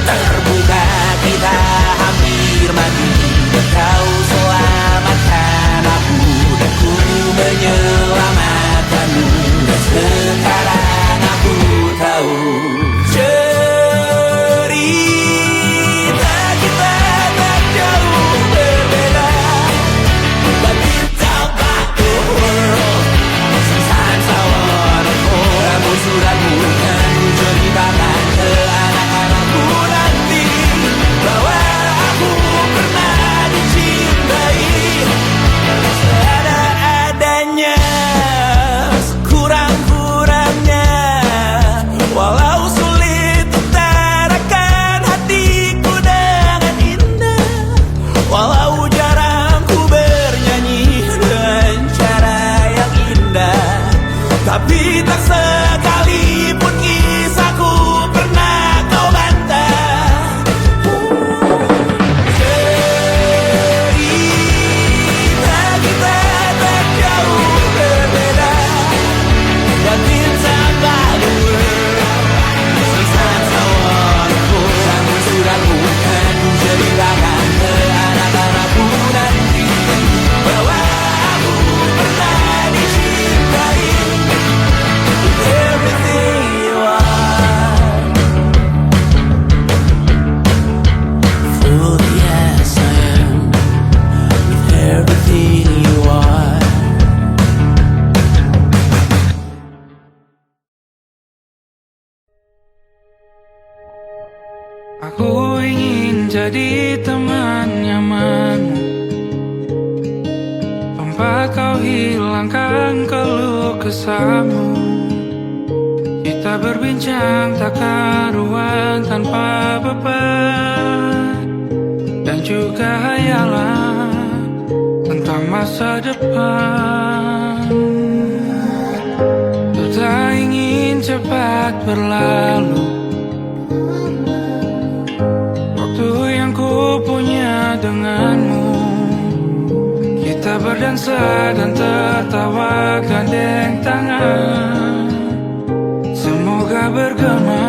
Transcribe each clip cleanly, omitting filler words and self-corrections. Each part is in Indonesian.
Terbuka kita hampir mati, kau selamatkan aku. hilangkan keluh kesahmu. Kita berbincang tak karuan tanpa beban, dan juga hayalan tentang masa depan. Ku tak ingin cepat berlalu waktu yang ku punya denganmu. Kita berdansa dan tertawa gandeng tangan, semoga bergema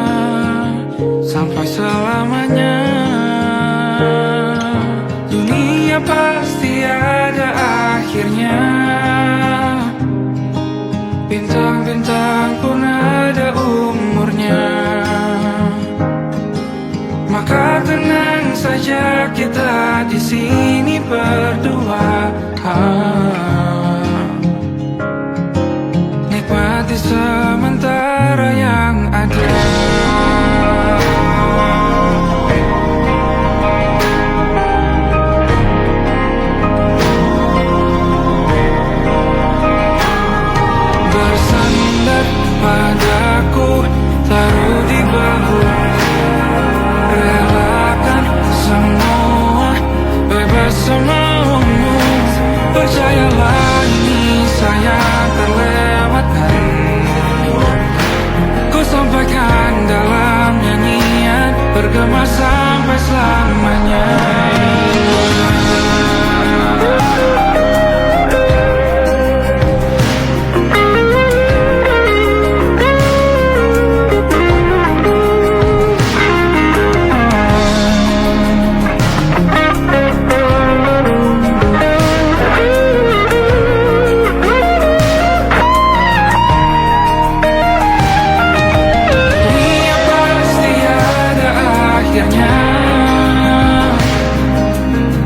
sampai selamanya. Dunia pasti ada akhirnya, bintang-bintang pun ada umurnya. Maka tenang saja kita di sini berdua, nikmati sementara yang ada. Bersandar padaku, taruh di bahu, relakan semua, bebas semaumu. Percayalah ini sayang terlewatkan, ku sampaikan dalam nyanyian, bergema sampai selamanya.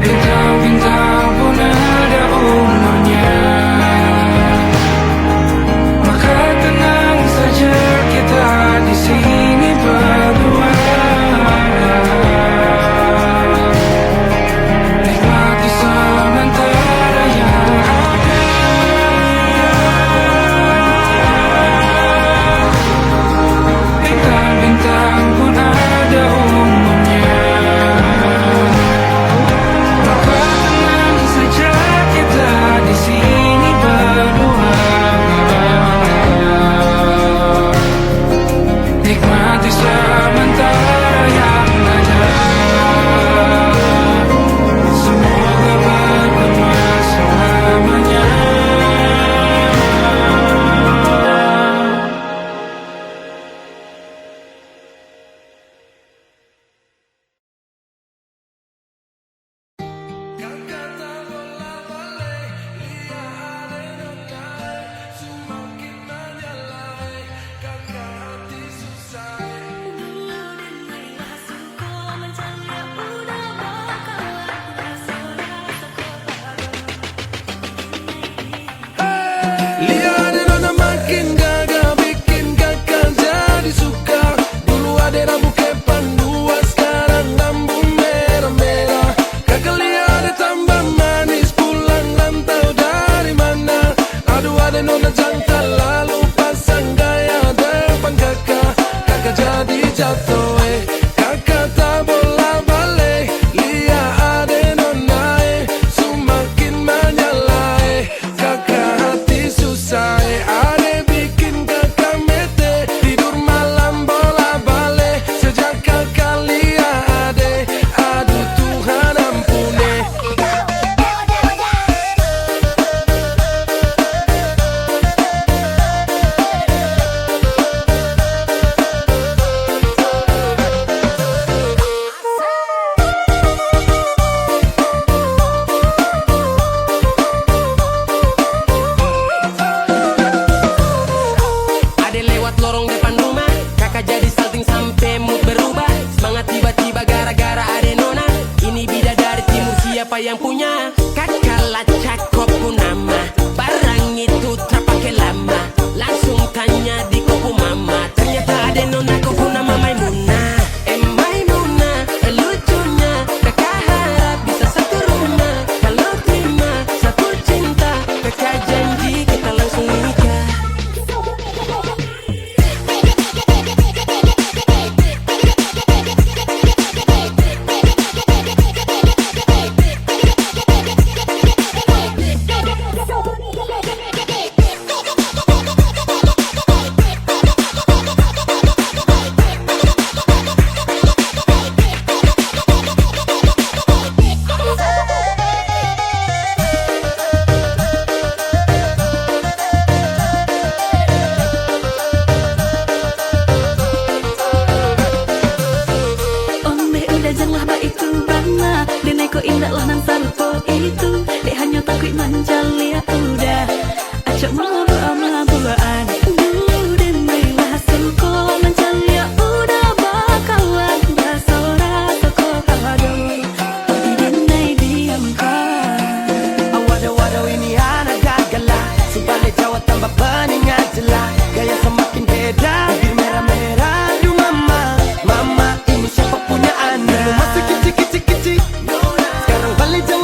Bintang-bintang pun ada umurnya, maka tenang saja kita di sini berdua, nikmati sementara yang ada. Bintang-bintang pun ada umurnya, di sini berdua, nikmati sementara yang ada. Semoga bergema selamanya. Yang punya kakak lacak kopu nama, barang itu tak pakai lama, langsung tanya di kopu mama, ternyata ada nona kopu nama Maimunah. Maimunah lucunya, kakak harap bisa satu rumah, kalau terima satu cinta, kakak janji kok indah lah nang sarupo itu. Dek hanya takut manjali ya udah. Acok mau ama-buaan. Den mailah suko manjali ya udah bakawan. Basora toko kado. Den nai diamkan. Awado-wado ini anak gagala. Subale Jawa tambah peningan jelas. Gaya semakin beda. Bibir merah-merah. Aduh mama, mama ini siapa punya anak? Dulu masih kecil-kecil. Sekarang balik Jawa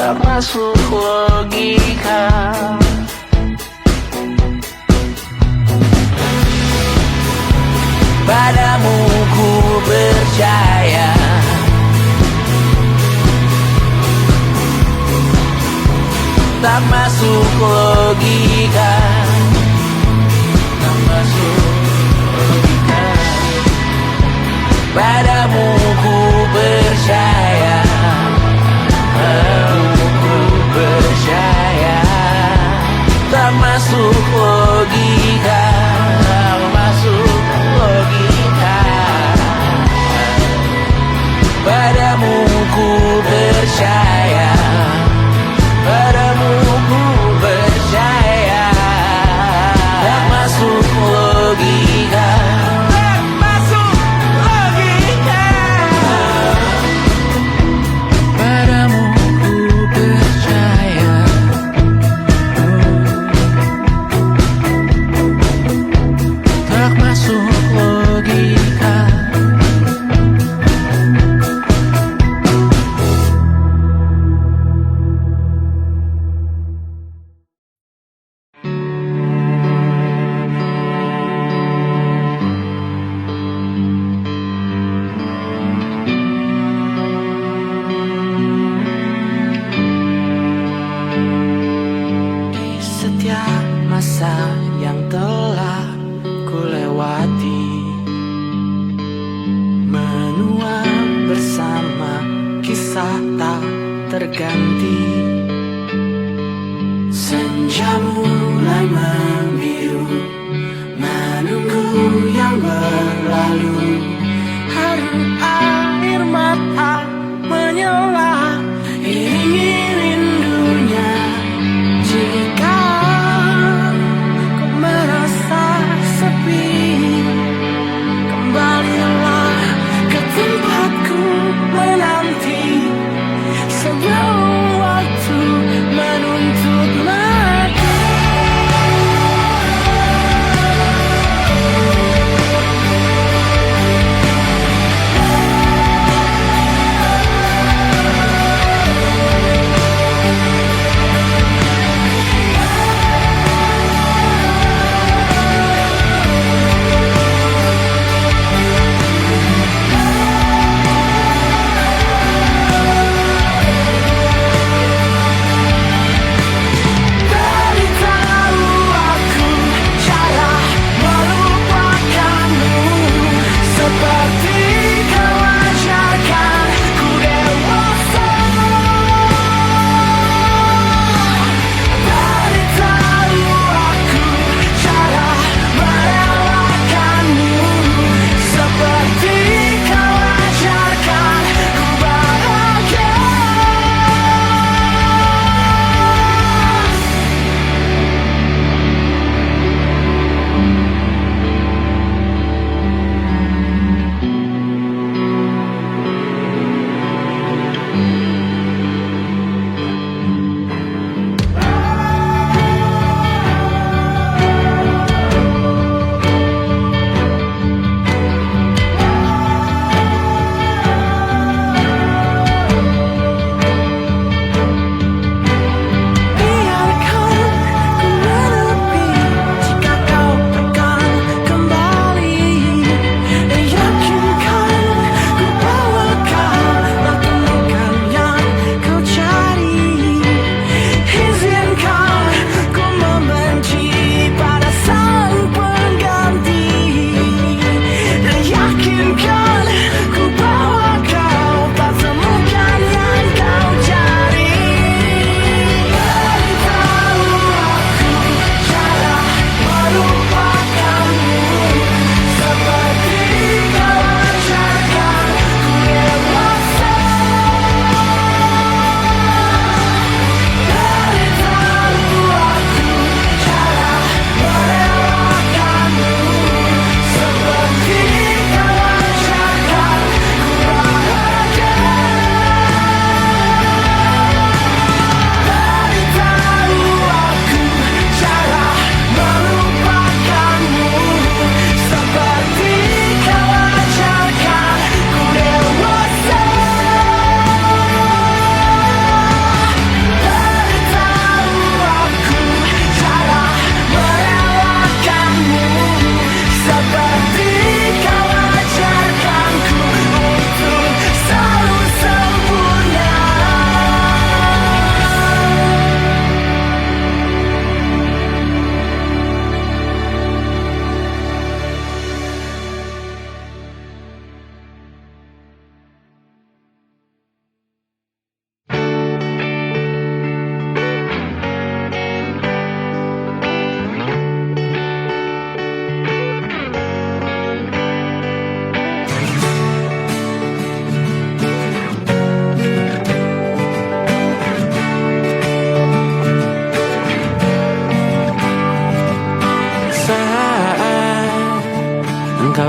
tak masuk logika. Padamu ku percaya, tak masuk logika, tak masuk logika. Padamu ku percaya, padamu ku percaya, tak masuk logika, tak masuk logika. Padamu ku percaya, padamu ku percaya, tak masuk logika, tak masuk logika. Padamu ku percaya, tak masuk logika. Di setiap masa yang telah ku lewati, menua bersama kisah tak terganti. Senja mulai membiru, menunggu yang berlalu. Haru air mata menyala, iringi rindunya. Jika kau merasa sepi, kembalilah ke tempatku menanti sebelum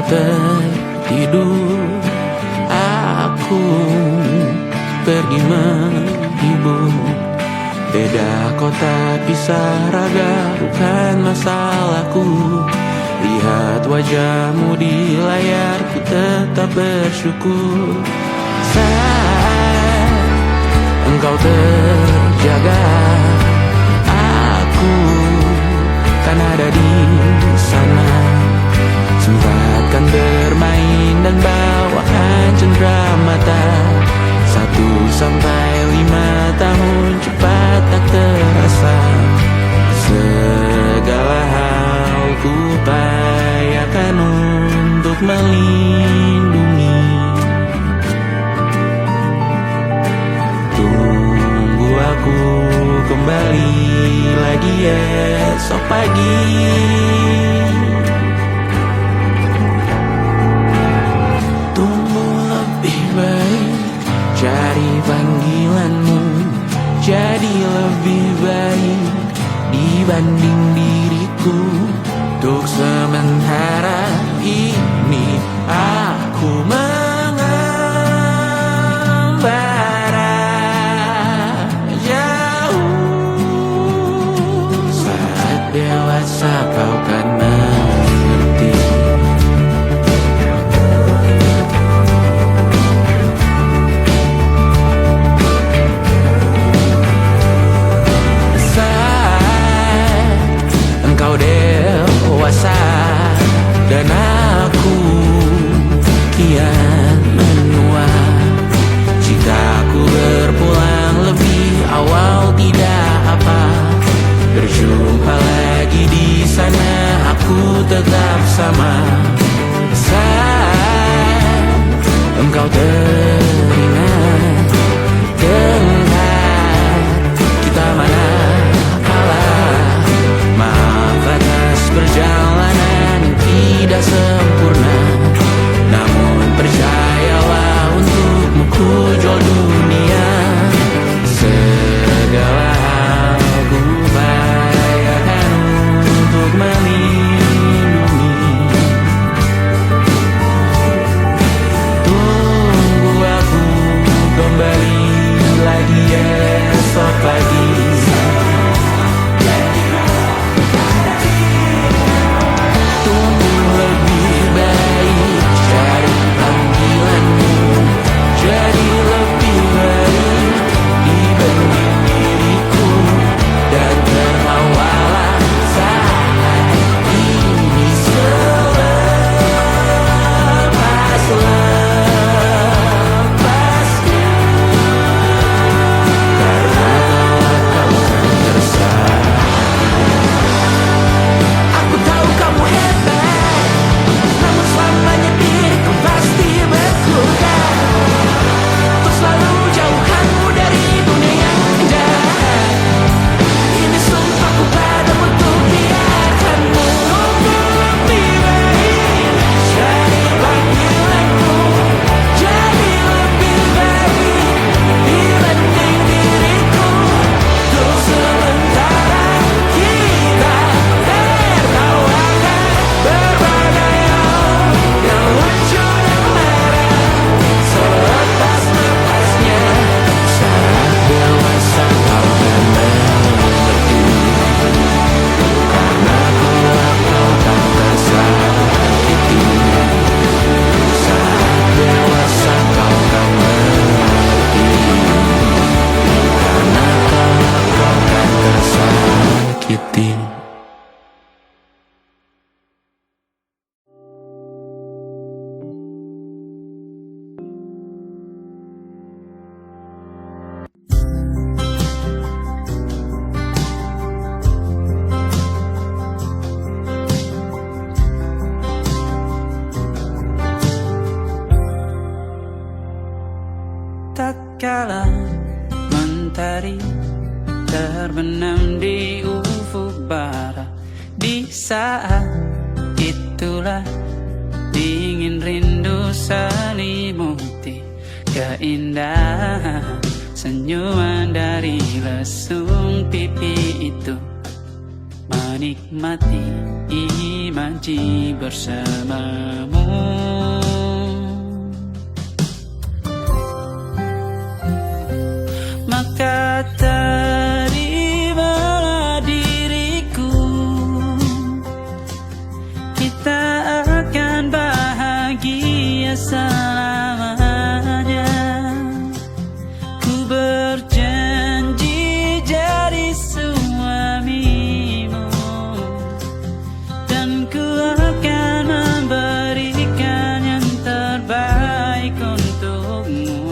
tertidur, aku pergi menghibur. Beda kota pisah raga bukan masalahku. Lihat wajahmu di layar, ku tetap bersyukur. Saat engkau terjaga, aku kan ada di sana. Sempatkan bermain dan bawakan cenderamata. 1-5 tahun cepat tak terasa. Segala hal ku upayakan untuk melindungi. Tunggu aku kembali lagi esok pagi. Cari panggilanmu jadi lebih baik dibanding diriku. Untuk sementara ini aku mengembara jauh. Saat dewasa kau kan mengerti. Dewasa dan aku kian menua. Jika aku berpulang lebih awal tidak apa. Berjumpa lagi di sana, aku tetap sama. Saat engkau teringat tengah kita mana perjalanan tidak sempurna, namun percayalah untukmu ku jual dunia. Segala hal ku upayakan untuk melindungi. Tunggu aku kembali lagi esok pagi. kala mentari terbenam di ufuk barat. Di saat itulah dingin rindu selimuti keindahan senyuman dari lesung pipi itu. menikmati imaji bersamamu. Maka terimalah diriku, kita akan bahagia selamanya. Ku berjanji jadi suamimu, dan ku akan memberikan yang terbaik untukmu.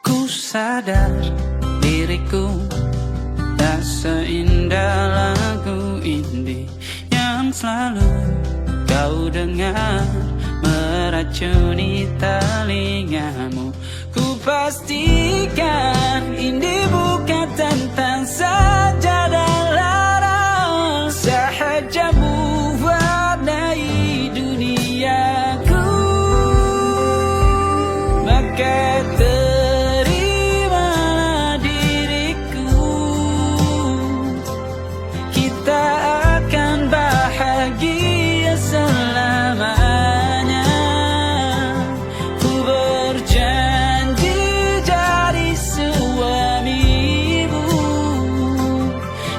Ku sadar diriku tak seindah lagu indie yang selalu kau dengar meracuni telingamu. Ku pastikan ini bukan tentang sajadah lara, sahaja mewarnai duniaku. Maka terimalah diriku, kita akan bahagia selamanya. Ku berjanji jadi suamimu,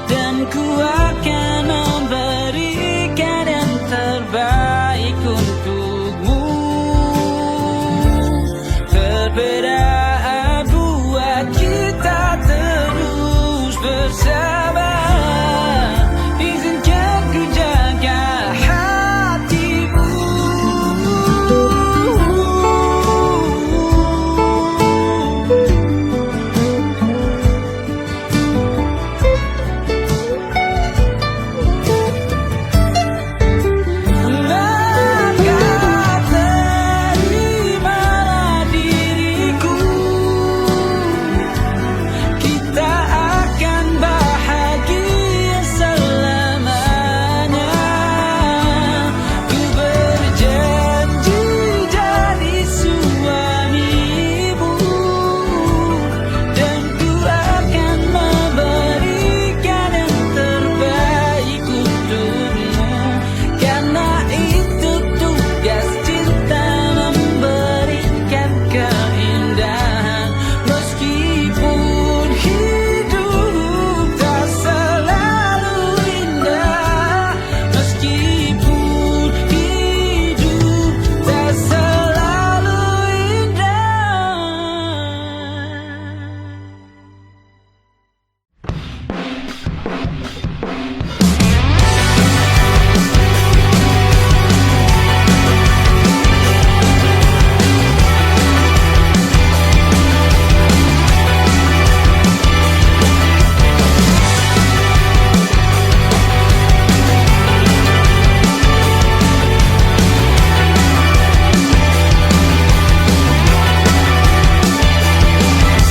dan ku akan memberikan yang terbaik untukmu. Perbedaan buat kita terus bersama. Izinkan ku jaga hatimu. Maka terimalah diriku, kita akan bahagia selamanya. Ku berjanji jadi suamimu, dan ku akan memberikan yang terbaik untukmu. Karena itu tugas cinta, memberikan keindahan. Meskipun hidup tak selalu indah, meskipun hidup tak selalu indah.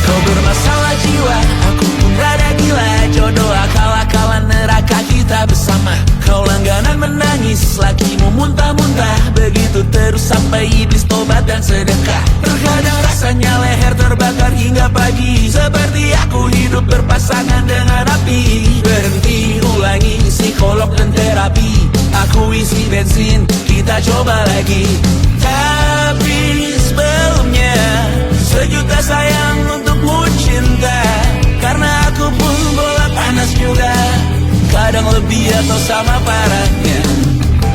Kau bermasalah jiwa, aku pun rada gila. Jodoh akal-akalan neraka kita bersama. Kau langganan menangis, lakimu muntah-muntah. Begitu terus sampai iblis tobat dan sedekah. Terkadang rasanya leher terbakar hingga pagi, seperti aku hidup berpasangan dengan api. Berhenti, ulangi psikolog dan terapi. Aku isi bensin, kita coba lagi. Tapi sebelumnya, sejuta sayang untukmu cinta. Karena aku pun bola panas juga, kadang lebih atau sama parahnya.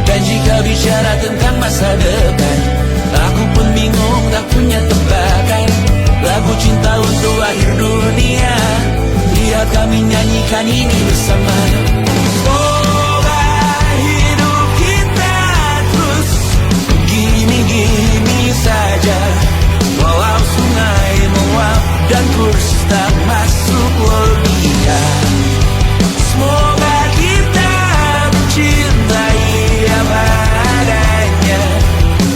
Dan jika bicara tentang masa depan, aku pun bingung tak punya tebakan. Lagu cinta untuk akhir dunia, lihat kami nyanyikan ini bersama. Semoga hidup kita terus gini-gini saja. Walau sungai menguap dan kurs tak masuk logika. Semoga kita mencintai apa adanya.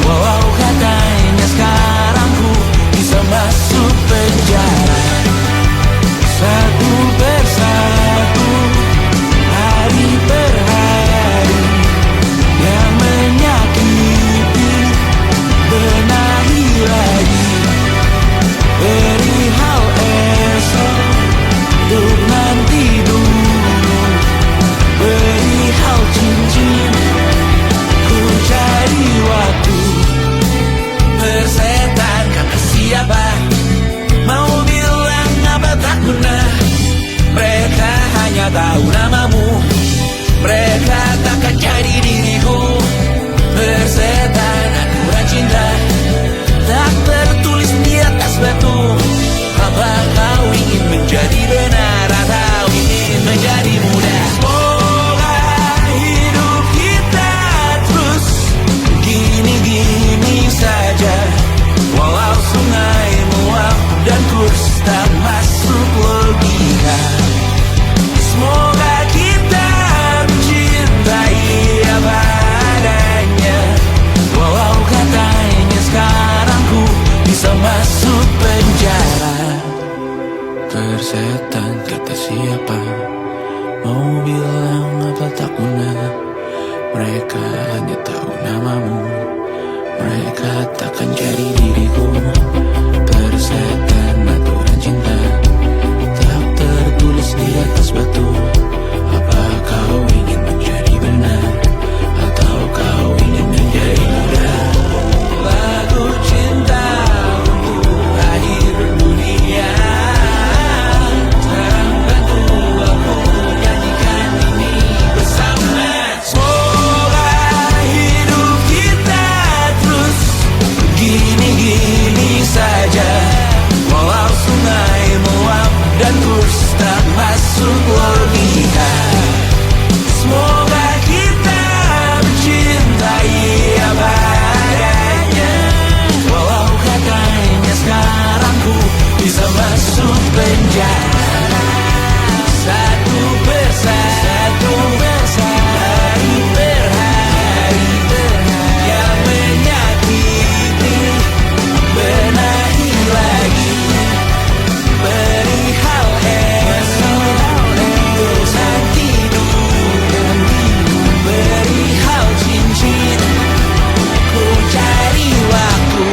Walau katanya sekarang ku bisa masuk penjara. Satu persatu hanya tahu namamu. Mereka takkan jadi diriku. Tersetan aturan cinta tak tertulis di atas batu. Apa kau ingin menjadi benar, atau kau ingin menjadi muda? Lagu cinta untuk akhir dunia, tolong bantu aku nyanyikan ini bersama. Semoga hidup kita terus gini-gini saja, walau sungai meluap dan kurs tak masuk logika. Semoga kita mencintai apa adanya, walau katanya sekarang ku bisa masuk penjara. Satu persatu, hari per hari, yang menyakiti benahi lagi. Perihal esok, saat tidur, perihal cincin, ku cari waktu.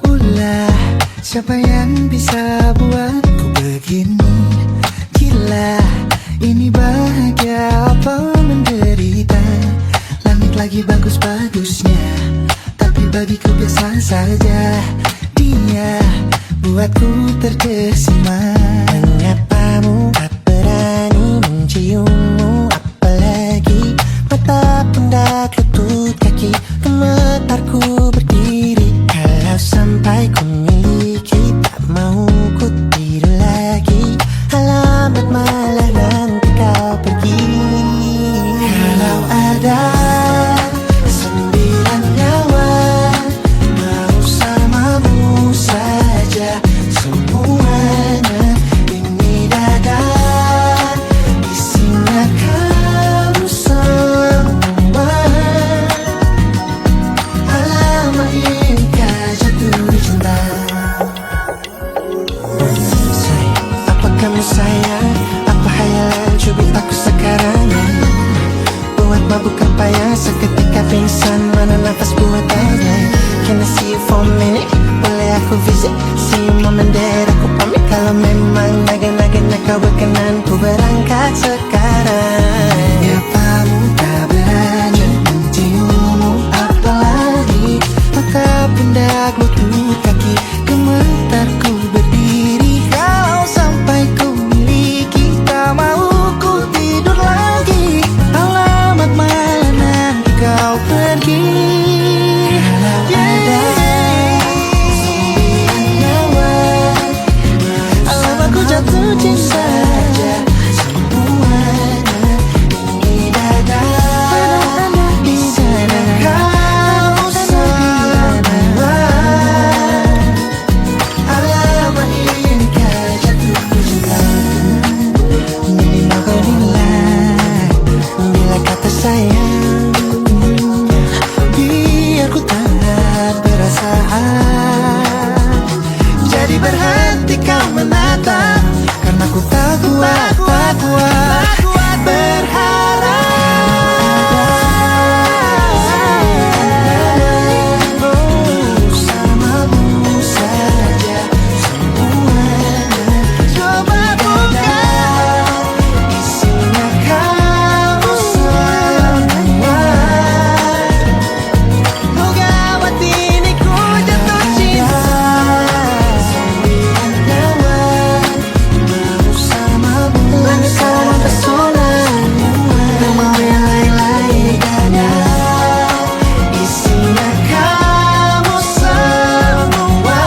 Ulah, siapa yang bisa buatku begini? Gila, ini bahagia apa menderita? Langit lagi bagus-bagusnya, tapi bagiku biasa saja. Dia buatku terkesima. Mengapamu tak berani menciummu, apalagi mata pundak lutut kaki, gemetarku berdiri. Kalau sampai ku miliki, tak mau ku tidur lagi. Alamat malah nanti kau pergi. Kalau ada 9 nyawa, mau samamu saja semuanya. Ini dada isinya kamu semua. Alamak inikah jatuh cinta. Apa kamu sayang? Apa hayalan cubit aku sekarang? Buat mabuk apa ya? Seketika pingsan, mana nafas buatannya? Can I see you for a minute? Boleh aku visit? See you moment there, aku pamit. Kalau memang naga-naganya kau berkenan, ku berangkat sekarang. Apamu tak berani menciummu, apalagi mata pundak lutut kaki, gemetarku berdiri. Kalau sampai ku miliki, tak mau ku tidur lagi. Alamat malah nanti kau pergi. Kalau ada 9 nyawa, alamat ku jatuh cinta saja semuanya. Ini dada di sana kau semua. Alamat inikah jatuh cinta. Minimal kau nilai bila kata sayang, biar ku tak perasaan. Jadi berhenti kau menatap, karena ku tak kuat berharap. Bersamamu saja semuanya. Coba buka, isinya kamu semua. Oh gawat ini ku jatuh cinta. 9 nyawa, mau samamu. Langit kau mempesona, tak mau yang lain-lain. Dada isinya kamu semua.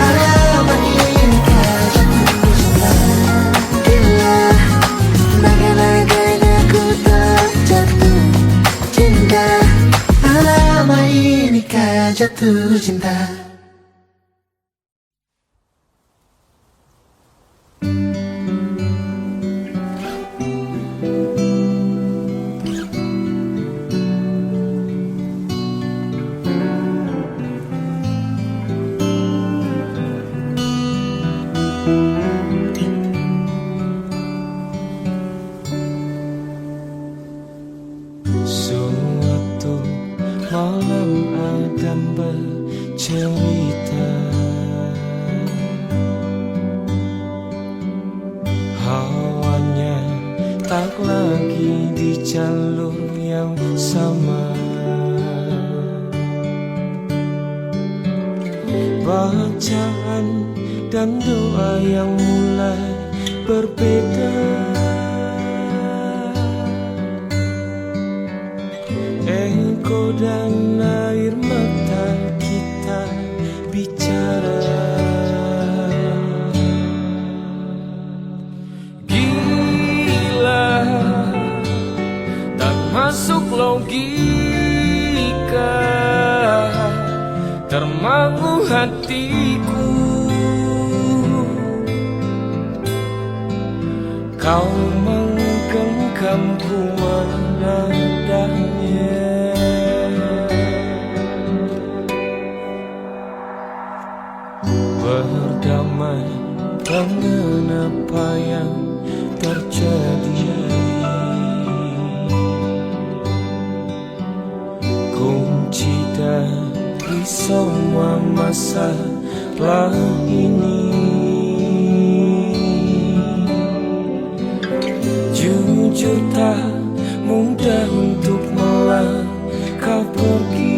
Alamat inikah jatuh cinta. Gila, naga-naganya ku tak jatuh cinta. Alamat inikah jatuh cinta. malam Adam bercerita. Hawanya tak lagi di jalur yang sama. Bacaan dan doa yang mulai berbeda. Ego dan air mata kita bicara. Gila, tak masuk logika, termangu hatiku. Kau menggenggamku menadanya. Berdamai dengan apa yang terjadi. Kunci dari semua masalah ini, jujur tak mudah untuk melangkah pergi.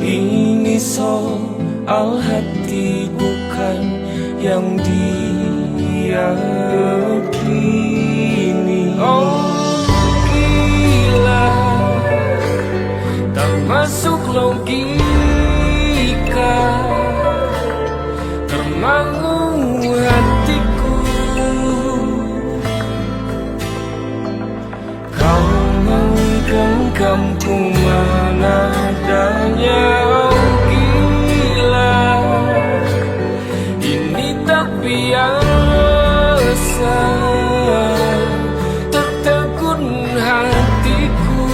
Ini soal hati bukan yang diyakini. Oh gila, tak masuk logika, termangu hatiku. Kau menggenggamku menadanya. Oh gila, ini tak biasa, tertegun hatiku.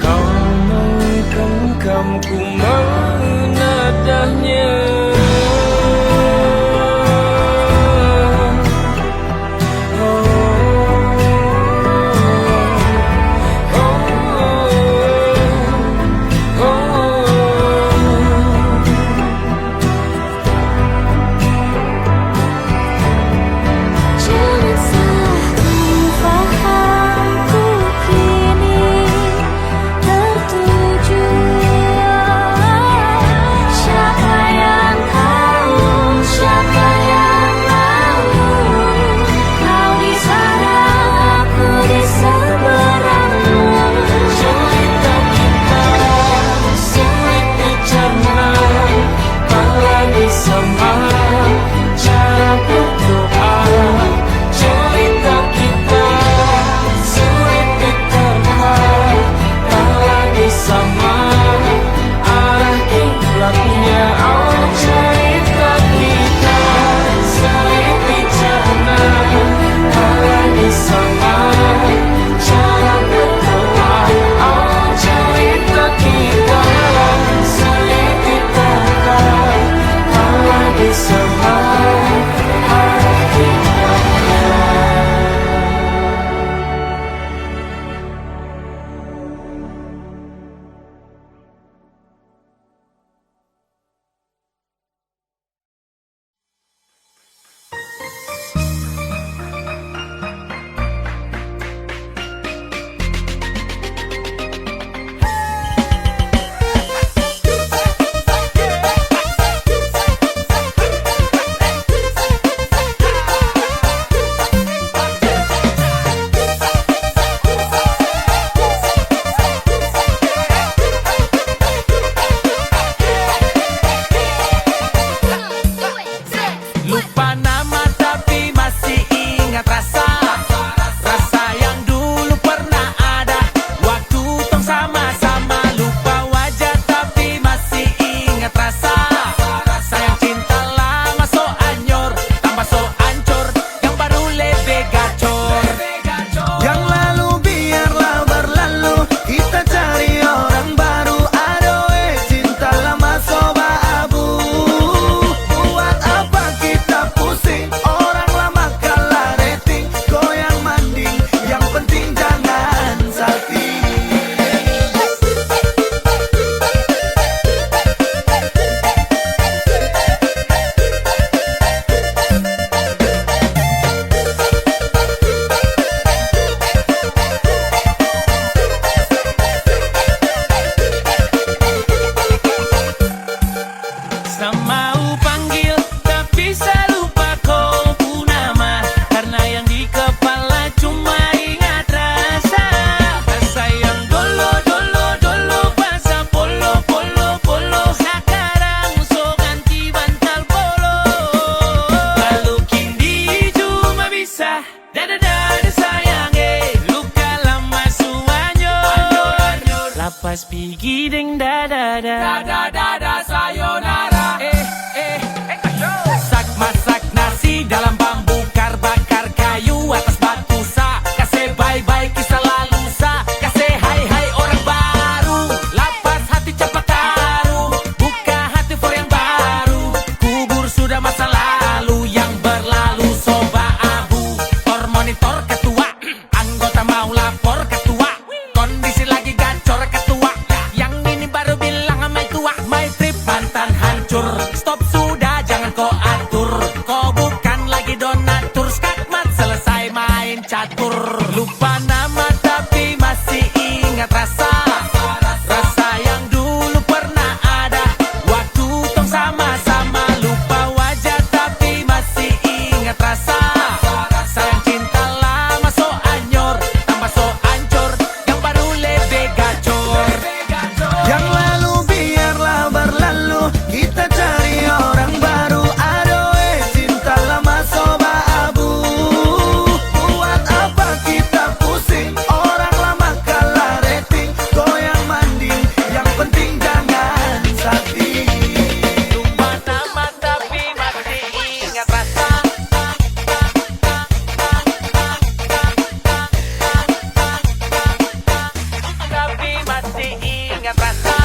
Kau menggenggamku menadanya. Oh, oh, oh. Sa da sayang luka lama suanyur lapas pigi ding da sayonara sak masak nasi dalam bambu bakar kayu atas batu sa kasih bye kisah lalu sa kasih hai orang baru lapas hati cepat taruh buka hati for yang baru kubur sudah masa lalu yang berlalu soba abu tor monitor ketua anggota mau lapor ketua kondisi lagi gacor ketua yang ini baru bilang sama tua my trip mantan hancur stop sudah jangan kau atur kau bukan lagi donatur skakmat selesai main catur lupa nama tapi masih ingat rasa yang dulu pernah ada waktu tong sama-sama lupa wajah tapi masih ingat rasa sayang cinta lama so anyor tambah so ancur yang baru lebih gacor Yang lalu biarlah berlalu, kita cari orang baru. Adoe cinta lama soba abu. Buat apa kita pusing? Orang lama kalah rating, goyang manding. Yang penting jangan sakit. lupa nama tapi masih ingat rasa tapi masih ingat rasa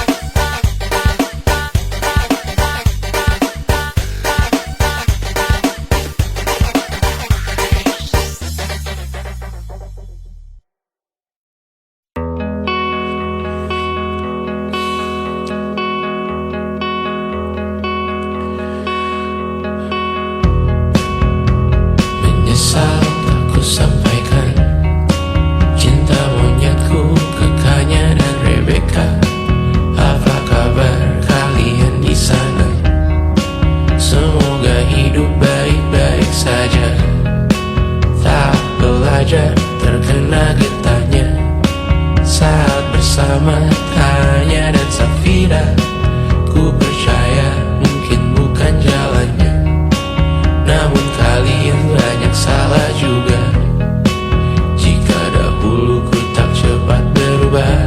Menyesal tak ku sampaikan cinta monyetku ke Kanya dan Rebecca. Apa kabar kalian di sana? Semoga hidup baik-baik saja. Tak belajar terkena getahnya saat bersama Kanya dan Safira. Ku percaya mungkin bukan jalannya, namun kalian banyak salah juga. Jika dahulu ku tak cepat berubah,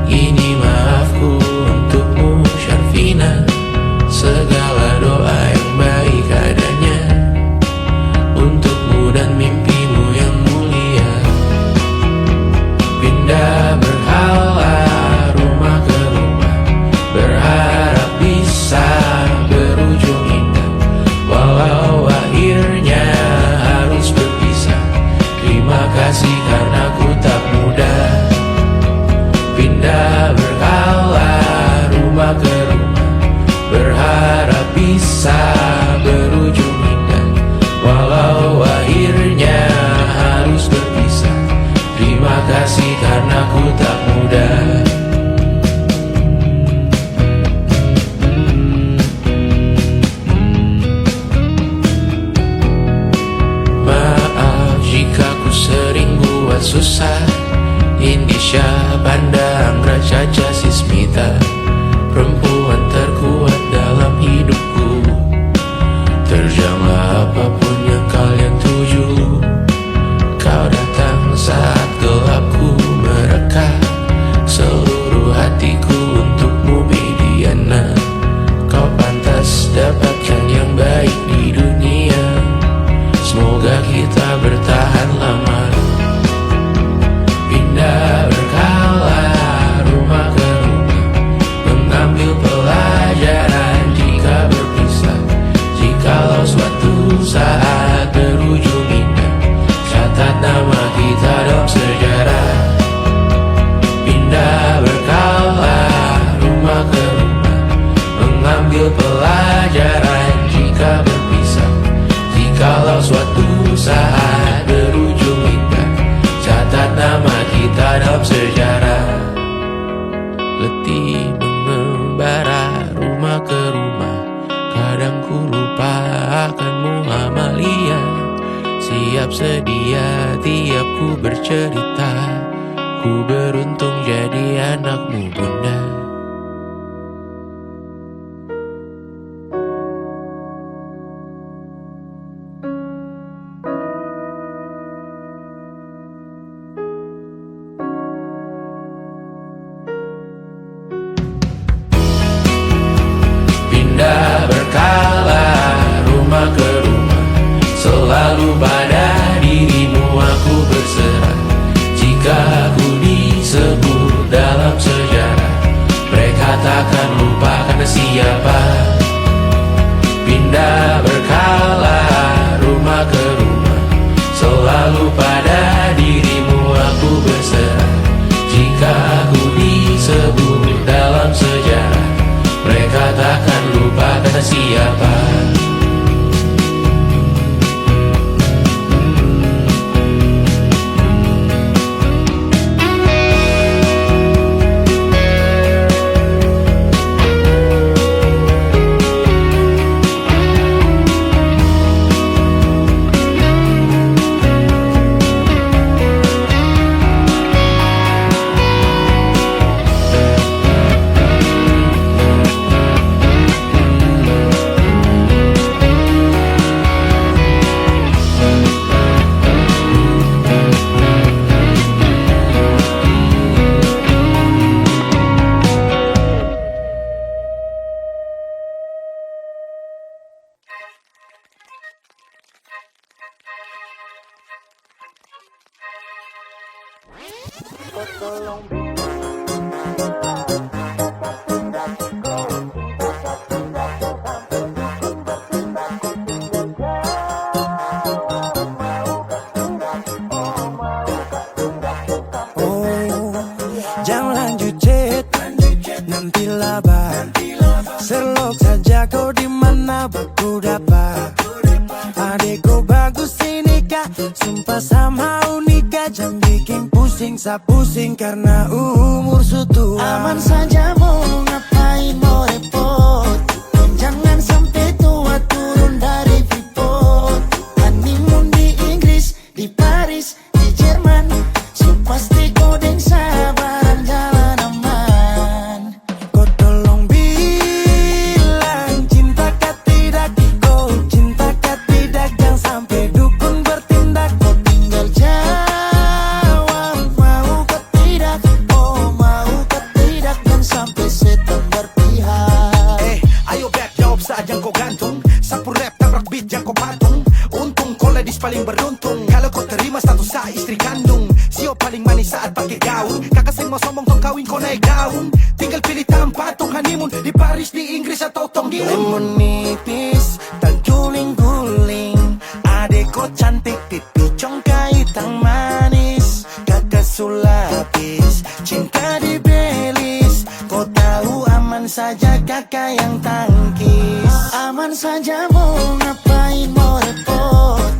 ini maafku untukmu Syarfina. Segala doa yang baik adanya untukmu dan mimpimu yang mulia. Pindah berhala rumah ke rumah, berharap bisa berujung indah. Walau akhirnya harus berpisah, terima kasih karena ku tak mudah. Pindah berkala rumah ke rumah, berharap bisa berujung indah. Walau akhirnya harus berpisah, terima kasih karena ku tak mudah. Maaf jika ku sering buat susah. Indisha, Banda, Anggra, Caca, Sismita, perempuan terkuat dalam hidupku. Terjanglah apapun yang kalian tuju. Kau datang saat gelapku mereka. Seluruh hatiku untukmu Mediana. Kau pantas dapatkan yang baik di dunia. Semoga kita bertahan lama. Pindah berkala rumah ke rumah, mengambil pelajaran jika berpisah. Jikalau suatu saat berujung indah, catat nama kita dalam sejarah. Pindah berkala rumah ke rumah, mengambil pelajaran jika berpisah. Jikalau suatu saat berujung indah, catat nama kita dalam sejarah. Letih mengembara rumah ke rumah, kadang ku lupa akanmu Amalia. Siap sedia tiap ku bercerita, ku beruntung jadi anakmu bunda. Jangan lanjut chat, nanti laba. Selok saja kau di mana baku dapat. Adekku bagus ini kak, sumpah sama unika. Jangan bikin pusing, pusing karena umur sutua. Aman saja mau ngapain mau repot. Jangan sampai tua turun dari Freeport. Honeymoon di Inggris, di Paris, di Jerman. So pasti kau deng sabaran jalan aman. Kau tolong bilang cinta kah tidak. Kau cinta kah tidak. Jangan sampai dukun bertindak. Kau tinggal jawab mau kah tidak. Oh mau kah tidak. Jangan sampai setan berpihak. Ayo back jawab saja kau gantung. Sapu rap tabrak beat yang kau patung. Untung kau ladies paling beruntung. Kalau kau terima status saya istri kandung. Sio paling manis saat pakai gaun. Kakak seng mau sombong tong kawin kau naik daun. Tinggal pilih tempat tong honeymoon. Di Paris, di Inggris atau tong di Lemon nipis dan guling-guling. Adek kau cantik pipi congkai tang manis. Kakak sulapis cinta di Belis. Kau tahu aman saja kakak yang tangkis. Aman saja mau ngapain mau repot.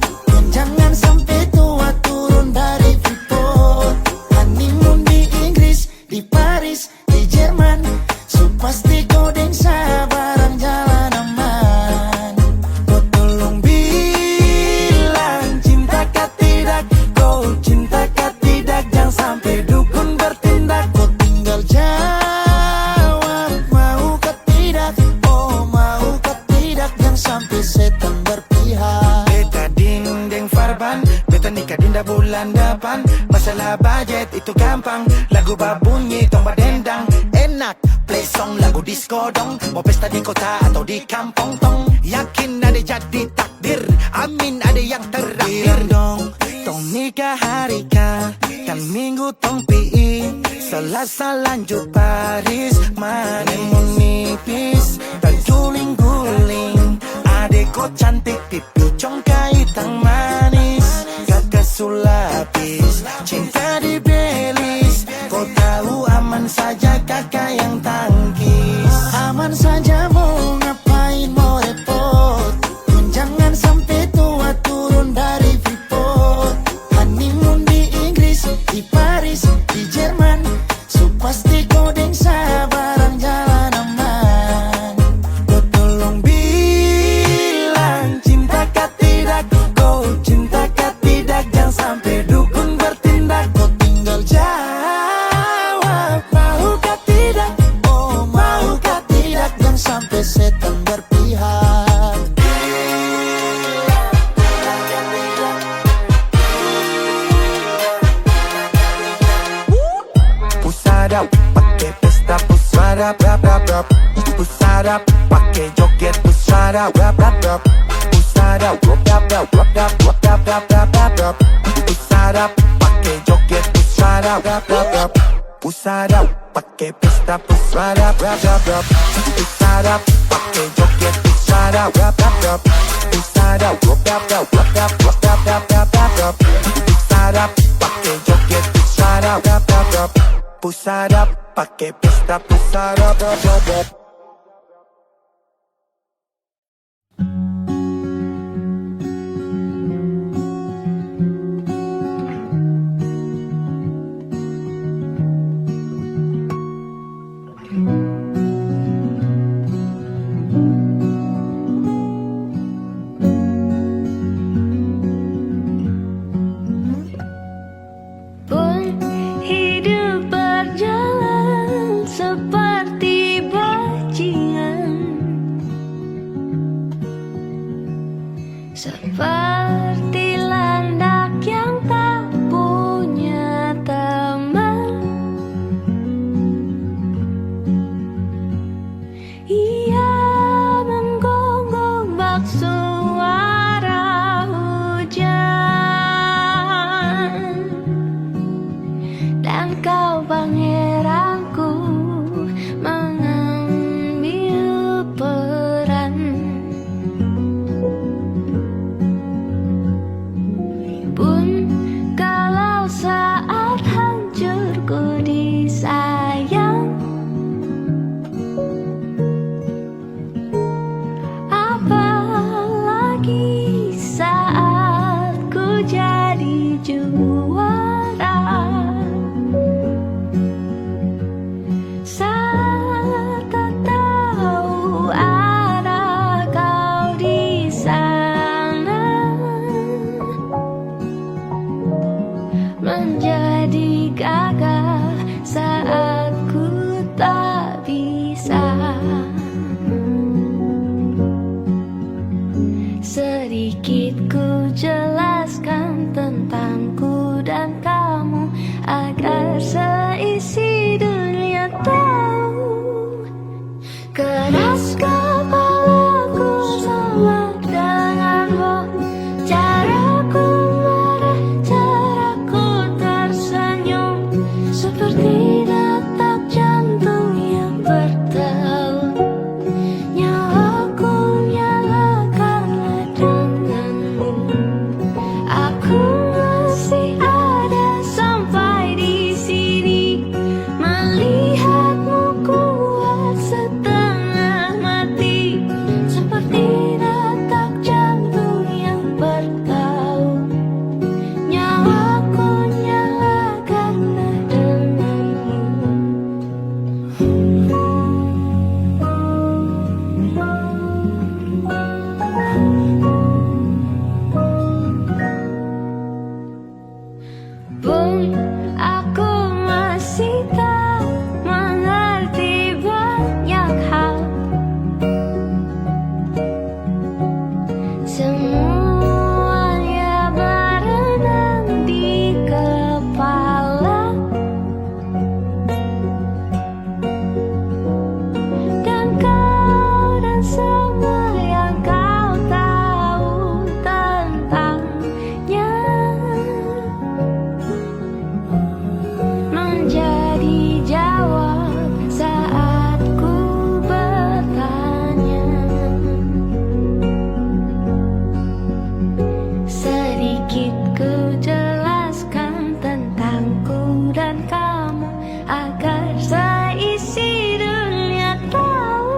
Jangan sampai tua turun dari Freeport. Honeymoon di Inggris, di Paris, di Jerman. So pasti kau deng sabaran jalan aman. Kau tolong bilang cinta kah tidak. Kau cinta kah tidak. Jangan sampai dukun bertindak. Kau tinggal jawab mau kah tidak. Oh mau kah tidak. Jangan sampai setan berpihak. Beta dinding farban, beta nikah dinda bulan depan. Masalah budget itu gampang. Lagu babunyi tong badendang. Enak play song lagu disco dong. Mau pesta di kota atau di kampung tong. Yakin ada jadi takdir. Amin ada yang terakhir dong. Tong nikah hari K, kan minggu tong PI. Selasa lanjut Paris. Mana mau nipis dan guling-guling. Adek kau cantik pipi congkai tang manis. Kakak sulapis cinta di Belis. Kau tahu aman saja kakak yang tangkis. Aman saja mau ngapain mau repot. Jangan sampai tua turun dari Freeport. Honeymoon di Inggris, di Paris, di Jerman. So pasti kau deng sabaran jalan aman. Kau tolong bilang cinta kah tidak. Kau cinta kah tidak. Jangan sampai dukun bertindak. Kau tinggal jawab mau kah tidak. Oh mau kah tidak. Jangan sampai setan berpihak. Pusarap pakai pesta pusarap rap rap rap. Pusarap pakai joget pusarap rap rap rap. Pusarap rap rap rap rap rap rap rap rap rap rap. Pusarap pakai joget pusarap rap rap rap. Pusarap pakai pesta pusarap rap rap rap. Pusarap pakai joget pusarap rap rap rap. Pusarap rap rap rap rap rap rap rap rap rap rap. Pusarap pakai joget pusarap rap rap rap. Pusarap pakai pesta pusarap rap rap rap. Pun hidup berjalan seperti bayi. Pun kalau saat hancurku disayang, apalagi saat ku jadi juara. Saat tak tahu arah kau di sana, menjadi gagah saat ku tak bisa. Sedikit ku jelaskan tentangku dan kamu agar seisi dunia tahu. Keras kepalaku sama denganmu, caraku marah, caraku tersenyum, seperti detak jantung yang berdeut. Nyawaku nyalakanlah denganmu. Aku masih ada sampai di sini, melihatmu kuat setengah mati, seperti detak jantung yang berdeut. Nyawaku nyalakanlah denganmu. Pun aku masih tak mengerti banyak hal. Semuanya berenang di kepala, dan kau dan semua yang kau tahu tentangnya menjadi jawab saat ku bertanya. Sedikit ku jelaskan tentangku dan kamu agar seisi dunia tahu.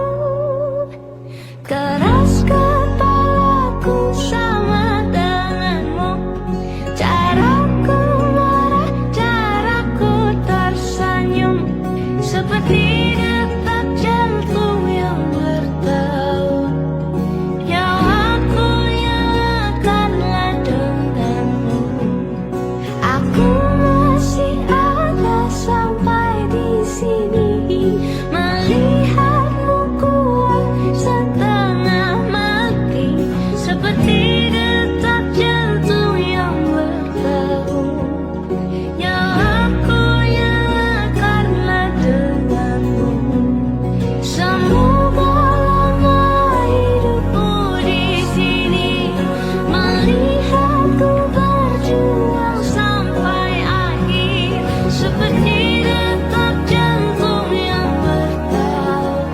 Keras kepalaku sama denganmu, caraku marah, caraku tersenyum, seperti detak jantung yang berdeut. Nyawaku nyalakanlah denganmu. Aku masih ada sampai di sini, melihatmu kuat setengah mati, seperti detak jantung yang berdeut. Nyawaku nyalakanlah denganmu. Semoga lama hidupku di sini, melihatku berjuang sampai akhir, seperti detak jantung yang berdeut.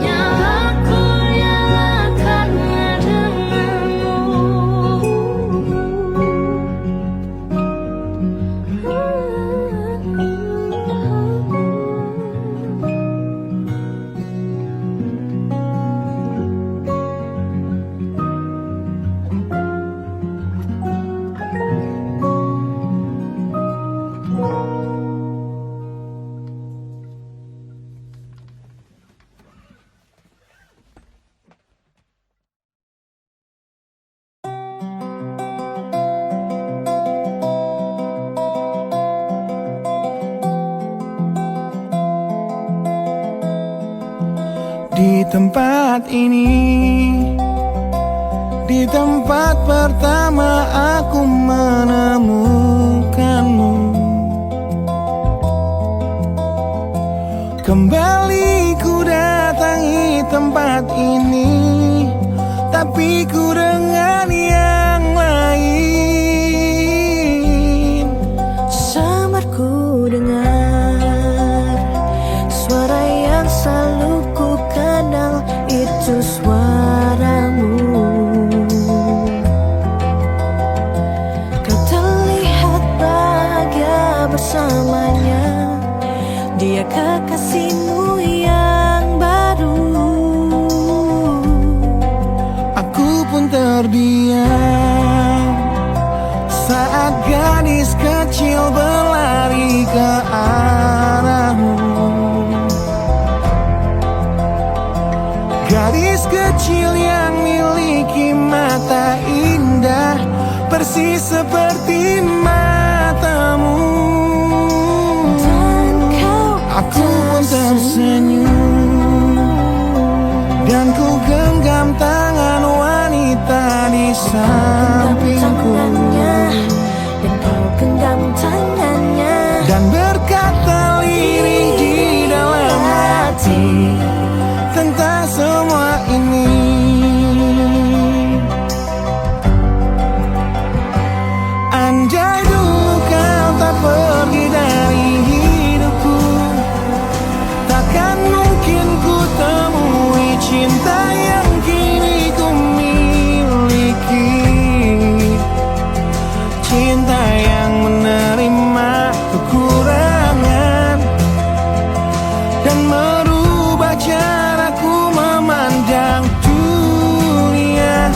Nyawaku nyalakanlah Di tempat ini, di tempat pertama aku menemukanmu. Kembali ku datangi tempat ini, tapi ku dengan yang lain. Samar ku dengar suara yang selalu ku kenal, itu suaramu. bersamanya. Dia kekasihmu yang baru. Aku pun terdiam saat gadis kecil berlari ke arahmu. Gadis kecil yang miliki mata indah persis seperti matamu. Dan kau Aku pun tersenyum dan ku genggam tangan wanita di sampingku. Dan kau genggam tangannya Dan berkata lirih di dalam hati tentang semua ini. Andai dulu kau tak pergi dari hidupku, takkan mungkin ku temui cinta yang kini ku miliki. Cinta yang menerima kekurangan dan merubah caraku memandang dunia.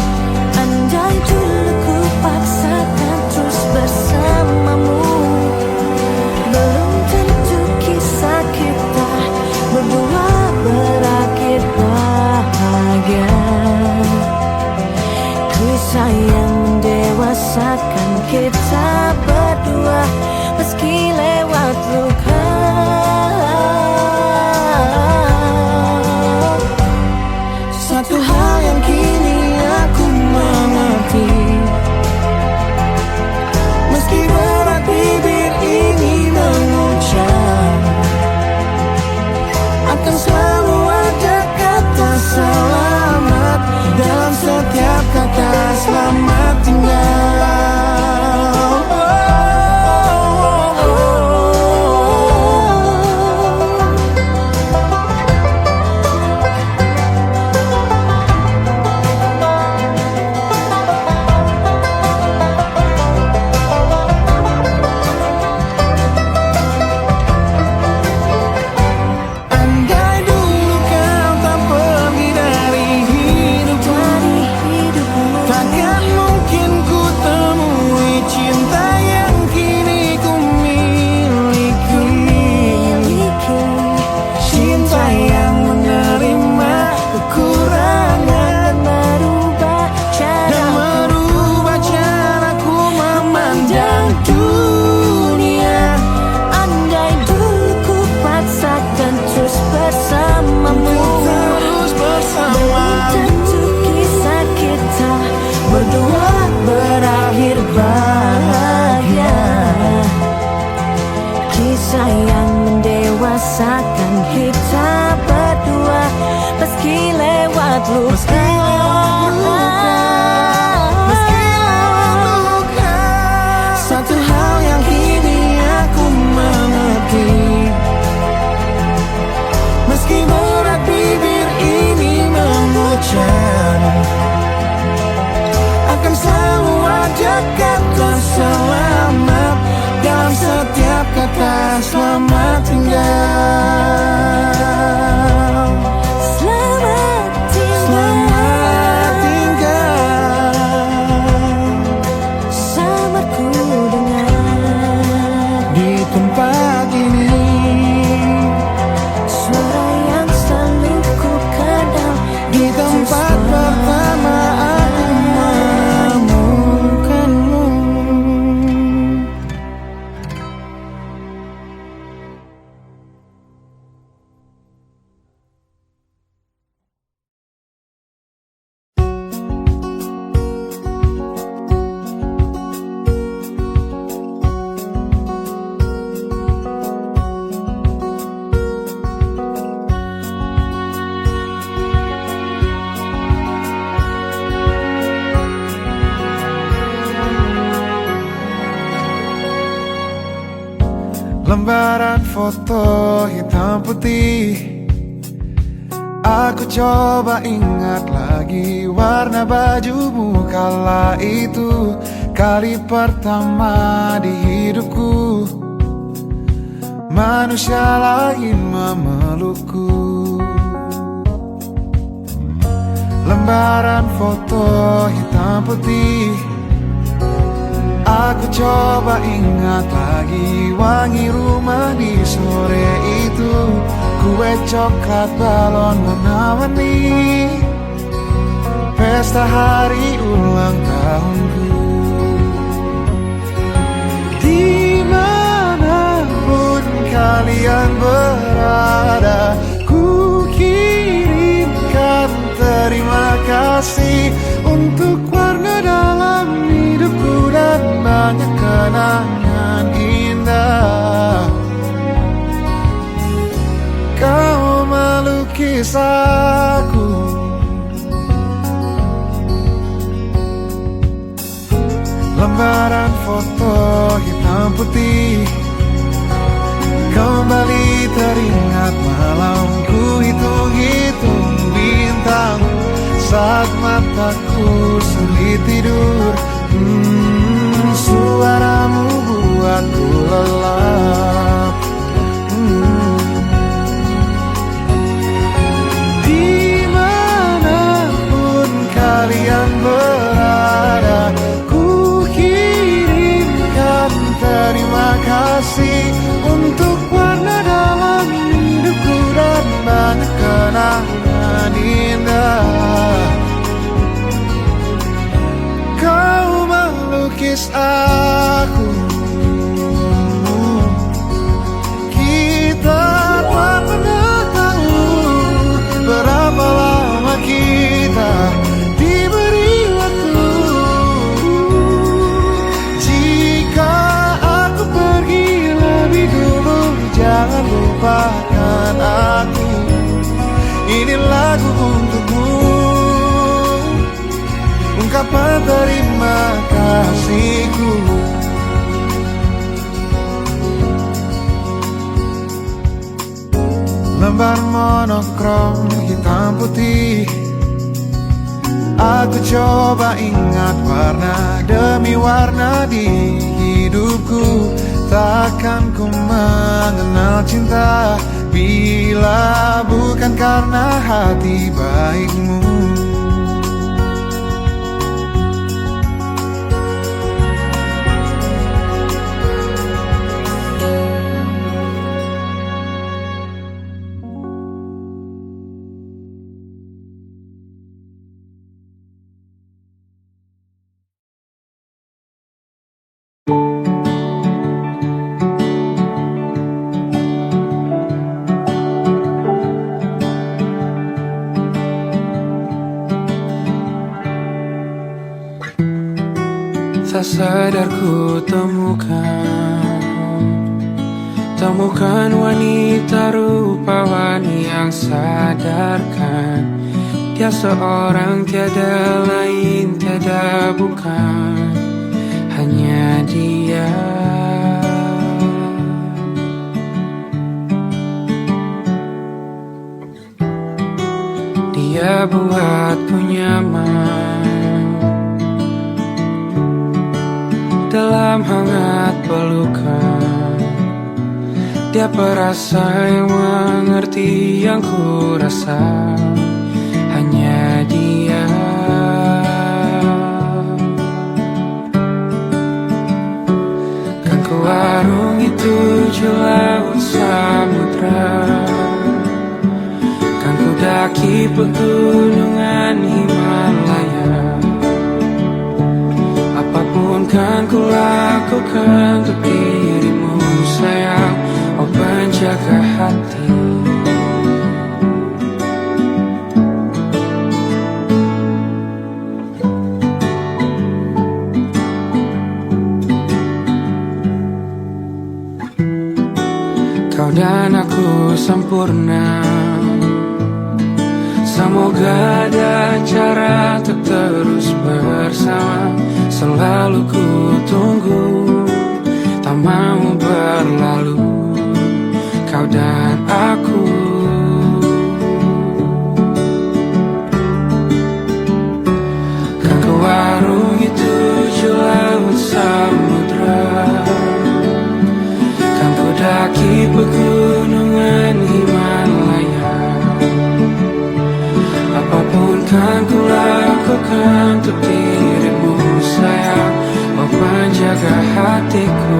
Andai dulu ku paksakan terus bersamamu, belum tentu kisah kita berdua berakhir bahagia. Kisah yang mendewasakan kita berdua meski lewat luka. Satu hal yang kini aku mengerti, meski berat bibir ini mengucap, akan selalu ada kata selamat dalam setiap kata selamat tinggal. Andai dulu kau tak pergi dari hidupku, takkan mungkin ku temui cinta yang kini ku miliki. Cinta yang menerima kekurangan dan merubah caraku memandang dunia. Andai dulu ku paksakan terus bersamamu, Terus bersama tentu kisah kita berdua berakhir bahagia. Kisah yang mendewasakan kita berdua meski lewat luka. Satu hal yang kini aku mengerti, meski berat bibir ini mengucap, akan selalu ada kata selamat dalam setiap kata selamat tinggal. Selamat Selamat tinggal samarku dengar di tempat ini. suara yang selalu ku kenal Di tempat pertama aku menemukanmu. Lembaran foto hitam putih, aku coba ingat lagi warna bajumu kala itu. Kali pertama di hidupku, manusia lain memelukku. Lembaran foto hitam putih, aku coba ingat lagi wangi rumah di sore itu. Kue coklat, balon warna-warni, pesta hari ulang tahunku. Dimanapun kalian berada, ku kirimkan terima kasih untuk warna dalam hidupku dan banyak kenangan indah. Kau melukis aku, lembaran foto hitam putih, kembali teringat malam ku hitung-hitung bintang saat mataku sulit tidur. Suaramu buatku lelap. Dimanapun kalian berada, ku kirimkan terima kasih untuk warna dalam hidupku dan banyak kenangan indah. Kau melukis aku, kita tak pernah tahu berapa lama kita diberi waktu. Jika aku pergi lebih dulu, jangan lupakan aku. Ini lagu untukmu, ungkapan terima kasihku. Lembar monokrom hitam putih, aku coba ingat warna demi warna di hidupku. Takkan ku mengenal cinta bila bukan karena hati baikmu. Tak sadar ku temukan wanita rupawan yang sadarkan dia seorang, tiada lain, tiada bukan, hanya dia. Dia buatku nyaman dalam hangat pelukan. Dia perasa yang mengerti yang ku rasa, hanya dia. Kan ku arungi 7 laut samudra, kan ku daki pegunungan Himalaya. Apapun kan ku lakukan untuk dirimu sayang, oh penjaga hati. Kau dan aku sempurna, semoga ada cara untuk terus bersama. Selalu ku tunggu, tak mau berlalu, kau dan aku. Kan ku arungi 7 laut samudra, kan ku daki menjaga hatiku.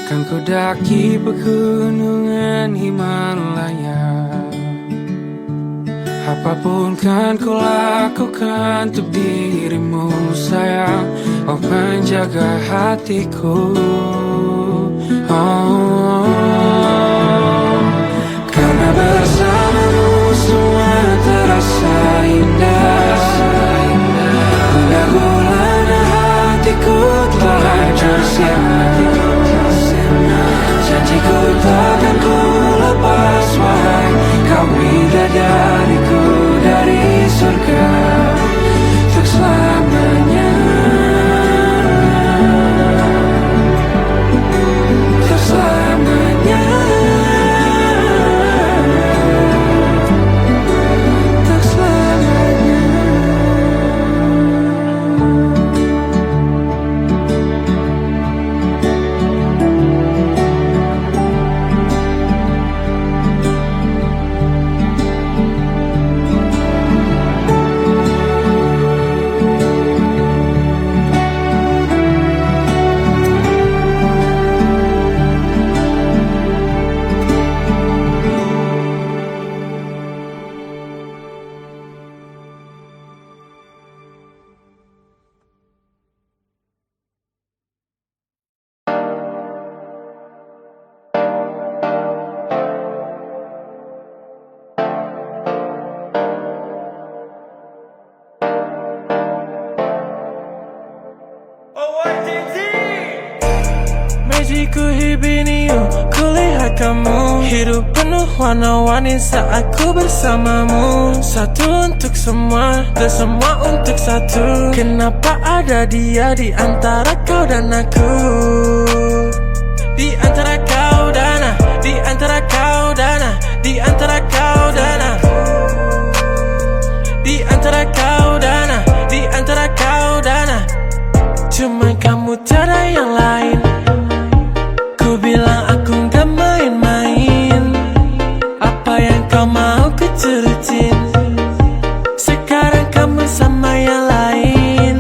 Kan ku daki pegunungan Himalaya. Apapun kan ku lakukan untuk dirimu sayang, oh penjaga hatiku. Karena bersamamu semua terasa indah. Gundah gulana hatiku telah hancur sia-sia. Janjiku takkan ku lepas, wahai kau bidadariku dari surga untuk selamanya. Untuk selamanya. Untuk selamanya. Ku hibiniu, kulihat kamu hidup penuh warna-warni saat ku bersamamu. Satu untuk semua, dan semua untuk satu. Kenapa ada dia di antara kau dan aku? Di antara kau dan aku, di antara kau dan aku, di antara kau dan aku, di antara kau dan aku, di antara kau dan aku. Cuma kamu, tiada yang lain. Ku bilang aku gak main-main. Apa yang kau mau ku turutin. Sekarang kamu sama yang lain.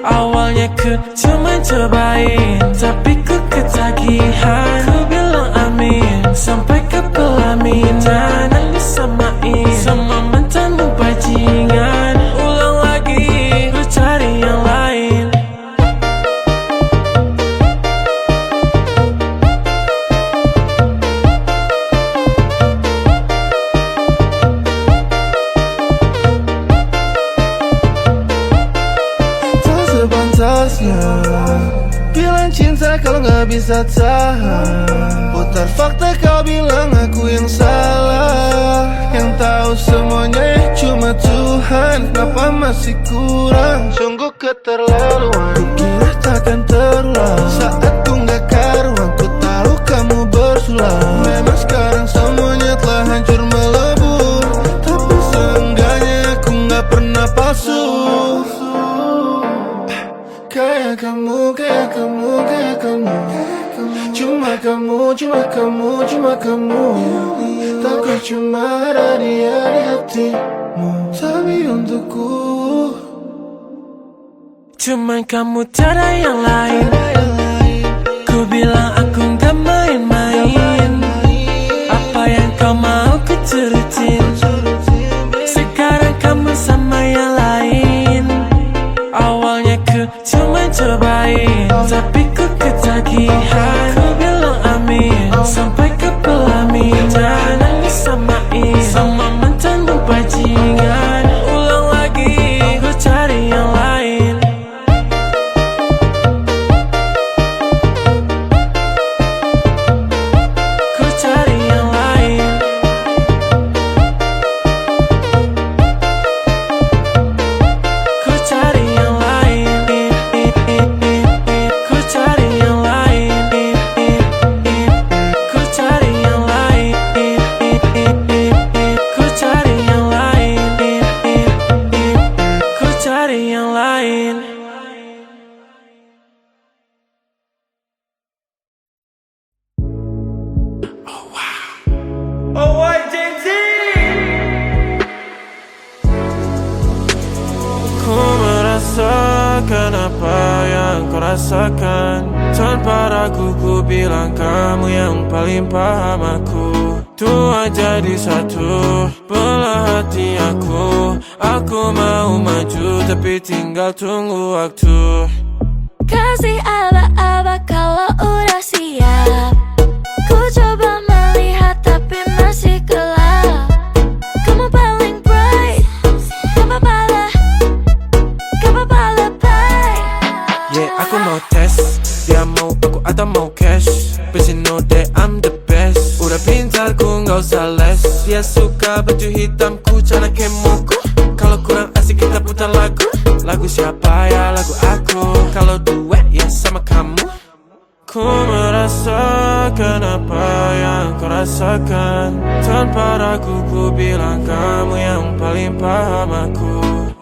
Awalnya ku cuma cobain, tapi ku ketagihan. Ku bilang amin sampai ke pelaminan. Nangis samain sama mantanmu bajingan. Ulang lagi, ku cari yang lain. Bilang cinta kalau gak bisa tahan. Putar fakta kau bilang aku yang salah. Yang tahu semuanya cuma Tuhan. Kenapa masih kurang? Sungguh keterlaluan. Kukira takkan terulang. Saat ku gak karuan, ku tahu kamu bersulang. Memang sekarang semuanya telah hancur melebur. Tapi seenggaknya aku gak pernah palsu. Kayak kamu, kayak kamu, kayak kamu. Cuma kamu, cuma kamu, cuma kamu. Takut cuma ada dia di hatimu, tapi untukku cuma kamu, tiada yang lain. Ku bilang aku gak main-main. Apa yang kau mau ku turutin. Sekarang kamu sama yang lain. Awalnya ku cuma cobain, tapi ku ketagihan. Ku bilang amin sampai ke pelaminan. Nangis samain sama mantanmu bajingan. Ulang lagi, ku cari yang lain. Ku cari yang lain. merasakan apa yang kau rasakan. Tanpa ragu ku bilang kamu yang paling paham aku. Tua jadi satu, belah hati aku. Aku mau maju tapi tinggal tunggu waktu. Kasih aba-aba kalau udah siap. Ku coba melihat tapi masih gelap. Kamu paling bright, gak apa-apa lah, gak apa-apa lebay. Yeah, aku mau tes, dia mau aku atau mau cash. But you know that I'm the best. Udah pintar ku gak usah les. Dia suka baju hitamku, celana kemuku. Kalau kurang asik kita putar lagu. Lagu siapa ya? Lagu aku. Kalau duet ya sama kamu. Ku merasakan apa yang kau rasakan. Tanpa ragu ku bilang kamu yang paling paham aku.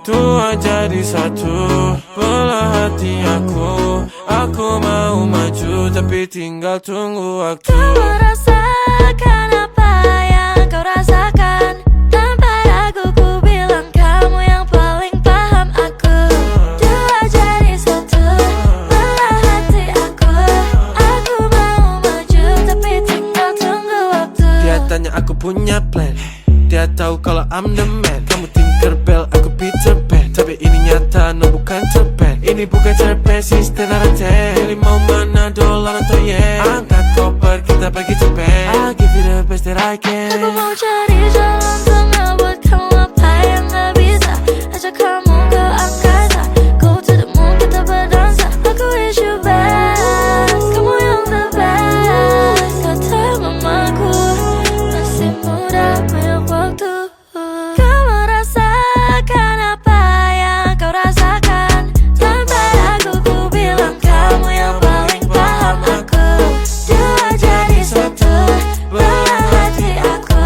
Tua jadi satu, belah hati aku. Aku mau maju tapi tinggal tunggu waktu. Kau merasakan apa yang kau rasakan. Tanpa ragu ku bilang kamu yang paling paham aku. Dua jadi satu, belah hati aku. Aku mau maju tapi tinggal tunggu waktu. Dia tanya aku punya plan. Dia tahu kalau I'm the man. Kamu Tinkerbell, aku Peter Pan. Tapi ini nyata, no bukan cerpen. Ini bukan cerpen, sistem narate. Pilih mau mana, dolar atau yen. Angkat koper, kita pergi Japan. I'll give you the best that I can. Aku mau cari jalan tengah buat kamu apa yang gak bisa. Ajak kamu ke angkasa, go to the moon kita berdansa. Aku wish you best, kamu yang the best. Kata mamaku, masih muda banyak waktu. Kau merasakan apa yang kau rasakan. Tanpa ragu ku bilang kamu yang paling paham aku. Dua jadi satu, belah hati aku.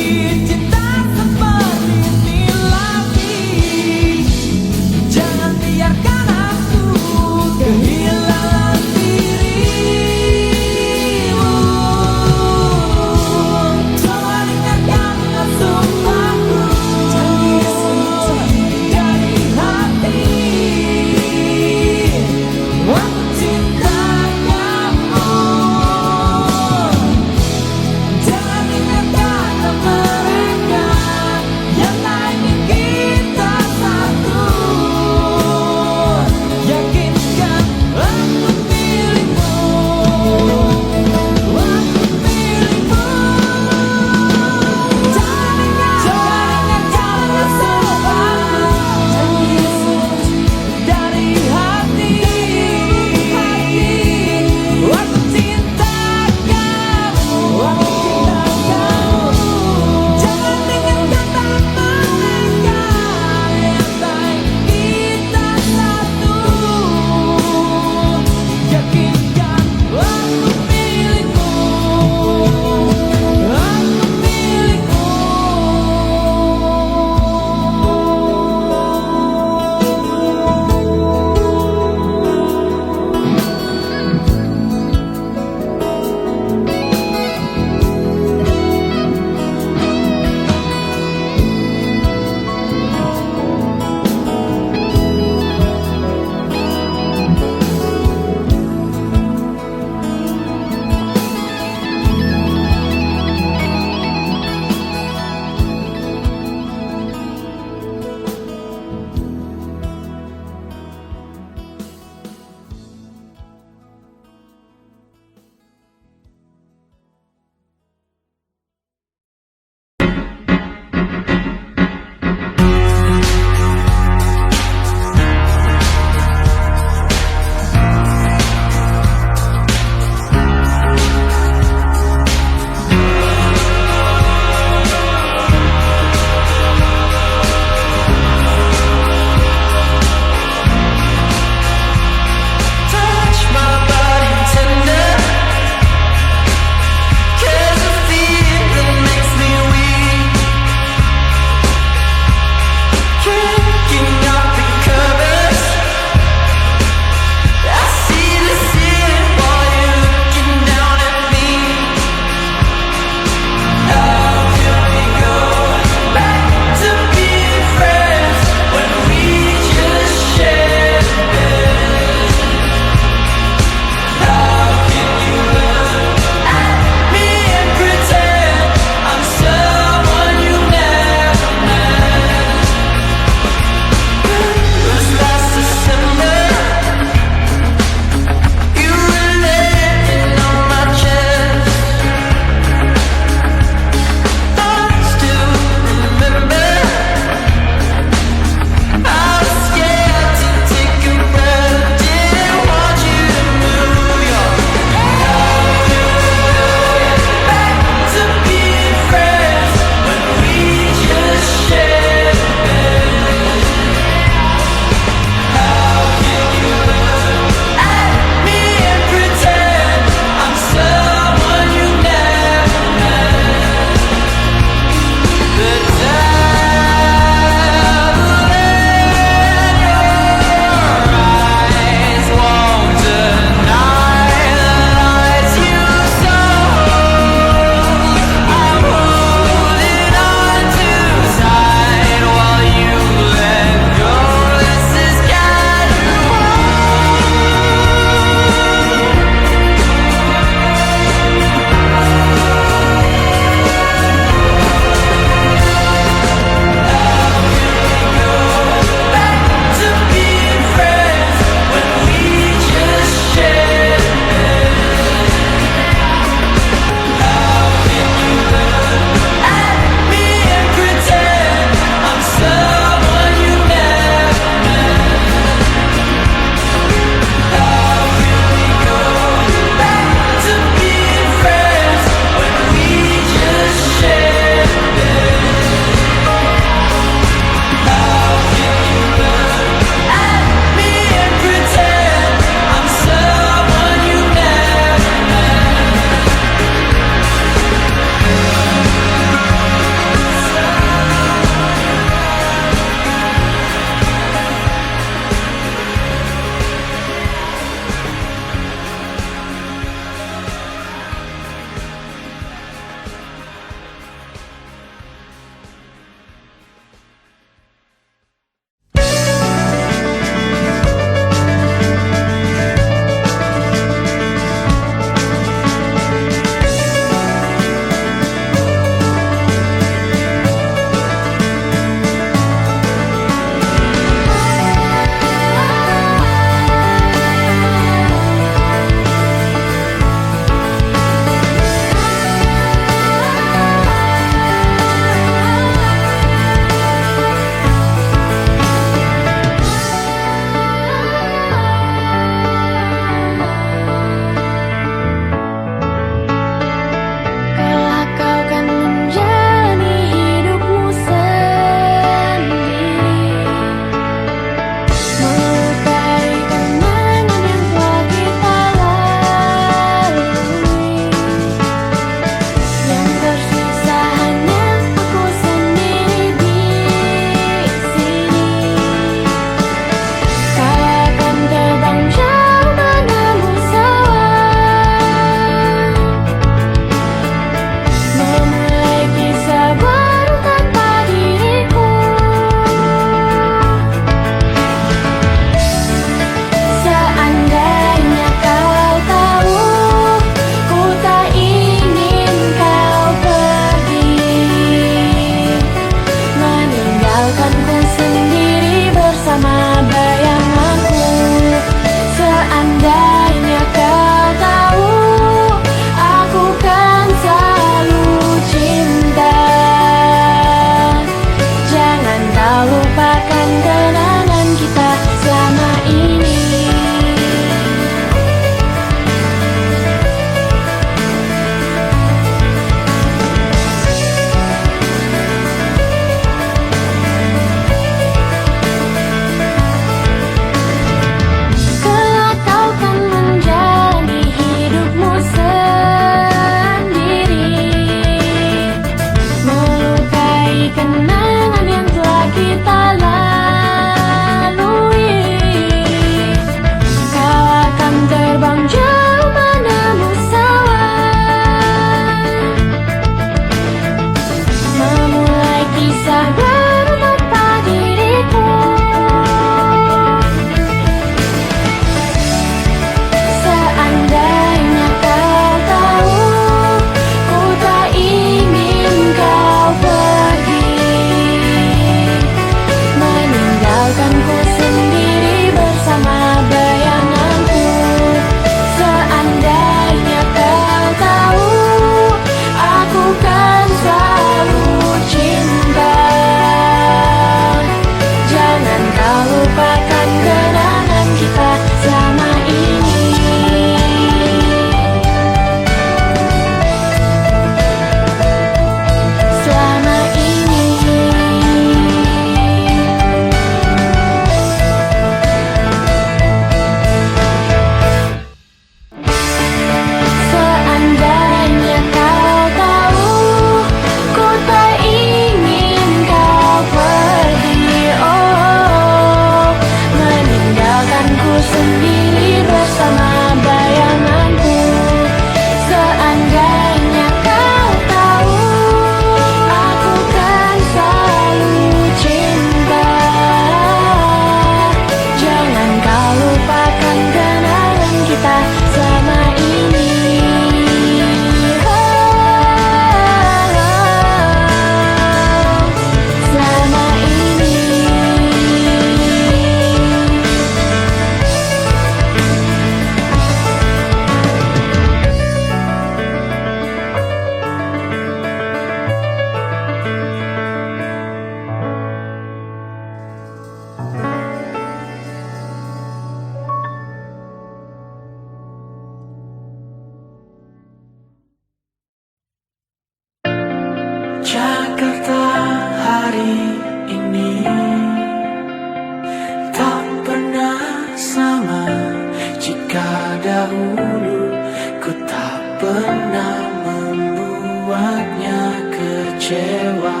Jika dahulu ku tak pernah membuatnya kecewa,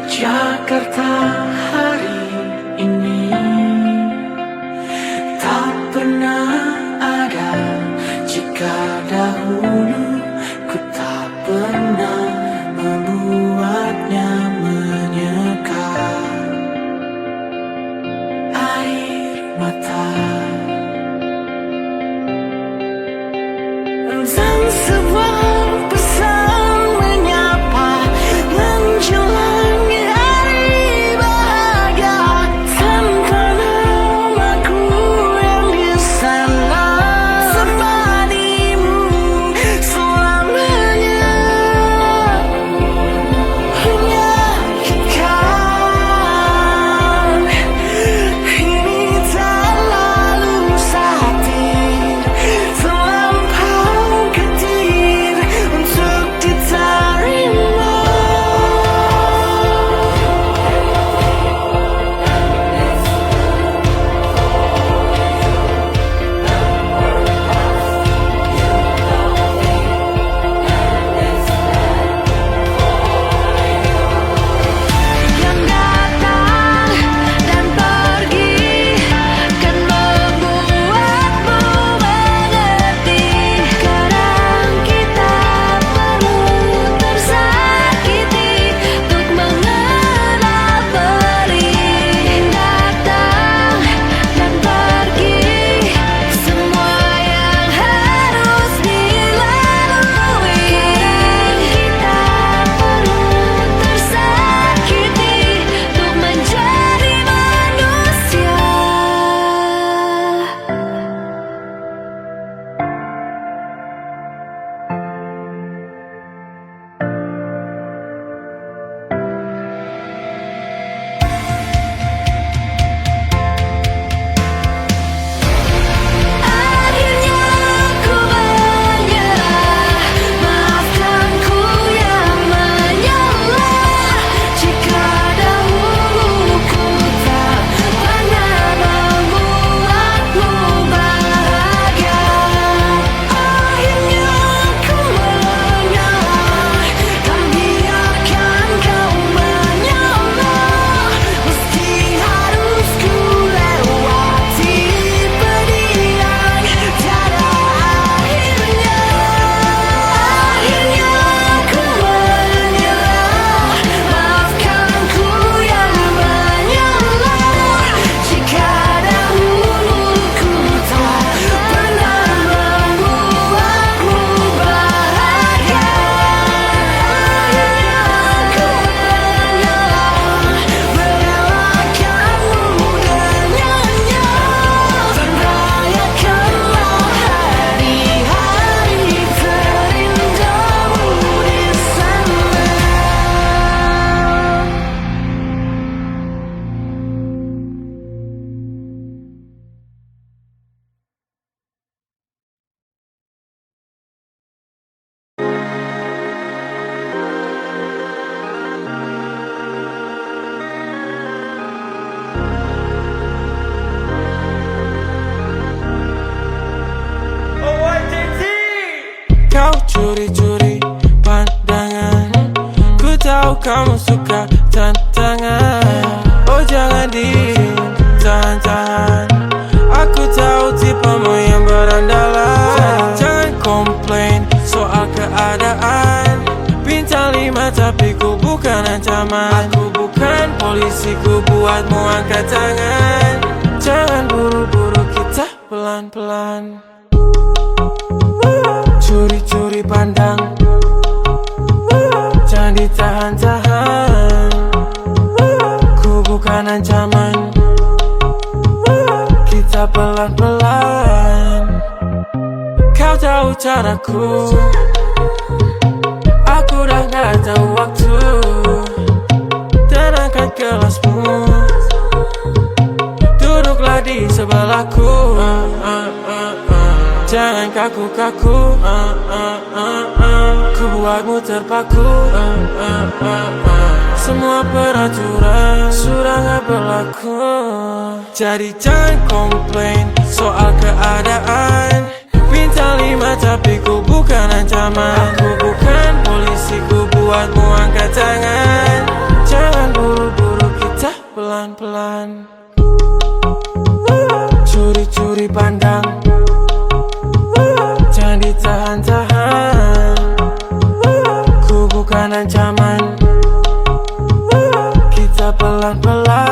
Jakarta hari ini tak pernah ada. Jika dahulu ku tak pernah membuatnya menyeka air mata. Dan sebuah pesan menyapa menjelang hari bahagia, tanpa namaku yang di sana, sepadimu selamanya. Menyakitkan ini tak lalu satir, terlampau ketir untuk diterima. Yang datang dan pergi kan membuatmu mengerti. Kadang kita perlu tersakiti untuk mengenal perih. Datang dan pergi semua yang harus dilalui. Kita perlu tersakiti untuk menjadi manusia. Akhirnya ku menyerah, maafkan ku yang menyalah. Jika dahulu ku tak pernah membuatmu bahagia, akhirnya ku menyerah, kan biarkan kau menyalah. Meski harus ku lewati pedih yang tiada akhirnya. Akhirnya ku menyerah, maafkan ku yang menyalah. Jika dahulu ku tak pernah membuatmu bahagia, akhirnya ku menyerah, merelakanmu dengannya, dan rayakanlah hari-hari terindahmu di sana. Kau curi-curi pandangan, ku tahu kamu suka tantangan. Oh jangan diem, tahan-tahan, aku tahu tipemu yang berandalan. Jangan komplain soal keadaan, bintang 5 tapi ku bukan ancaman. Aku bukan polisi, ku buatmu angkat tangan. Jangan buru-buru, kita pelan-pelan. Curi-curi pandang, jangan ditahan-tahan. Ku bukan ancaman, kita pelan-pelan. Kau tahu caraku, aku dah gak tahu waktu. Tenangkan kelasmu, duduklah di sebelahku. Jangan kaku-kaku, ku buatmu terpaku. Semua peraturan sudah gak berlaku. Jadi jangan komplain soal keadaan. Bintang 5 tapi ku bukan ancaman. Aku bukan polisi, ku buatmu angkat tangan. Jangan buru-buru, kita pelan-pelan. Curi-curi pandang, jangan ditahan-tahan. Ku bukan ancaman, kita pelan-pelan.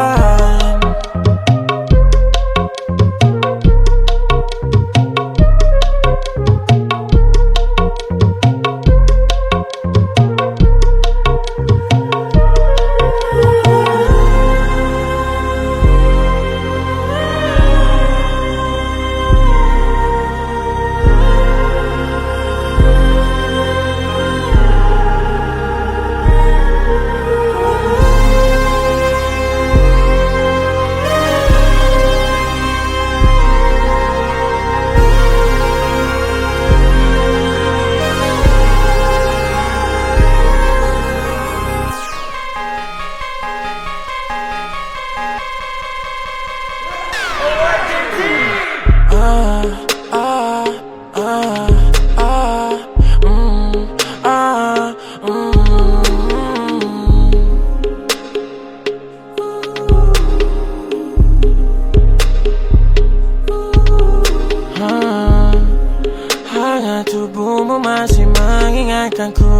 Hangat tubuhmu masih mengingatkanku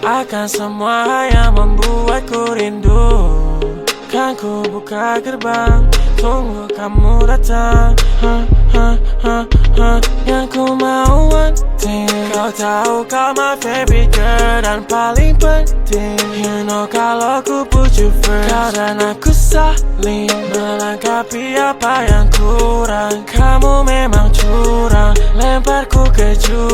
akan semua yang membuatku rindu. Kan ku buka gerbang, tunggu kamu datang. Yang ku mau wanting, kau tahu kau my favorite girl. Dan paling penting, you know kalau ku put you first. Kau dan aku saling melengkapi apa yang kurang. Kamu memang curang, lemparku ke jurang.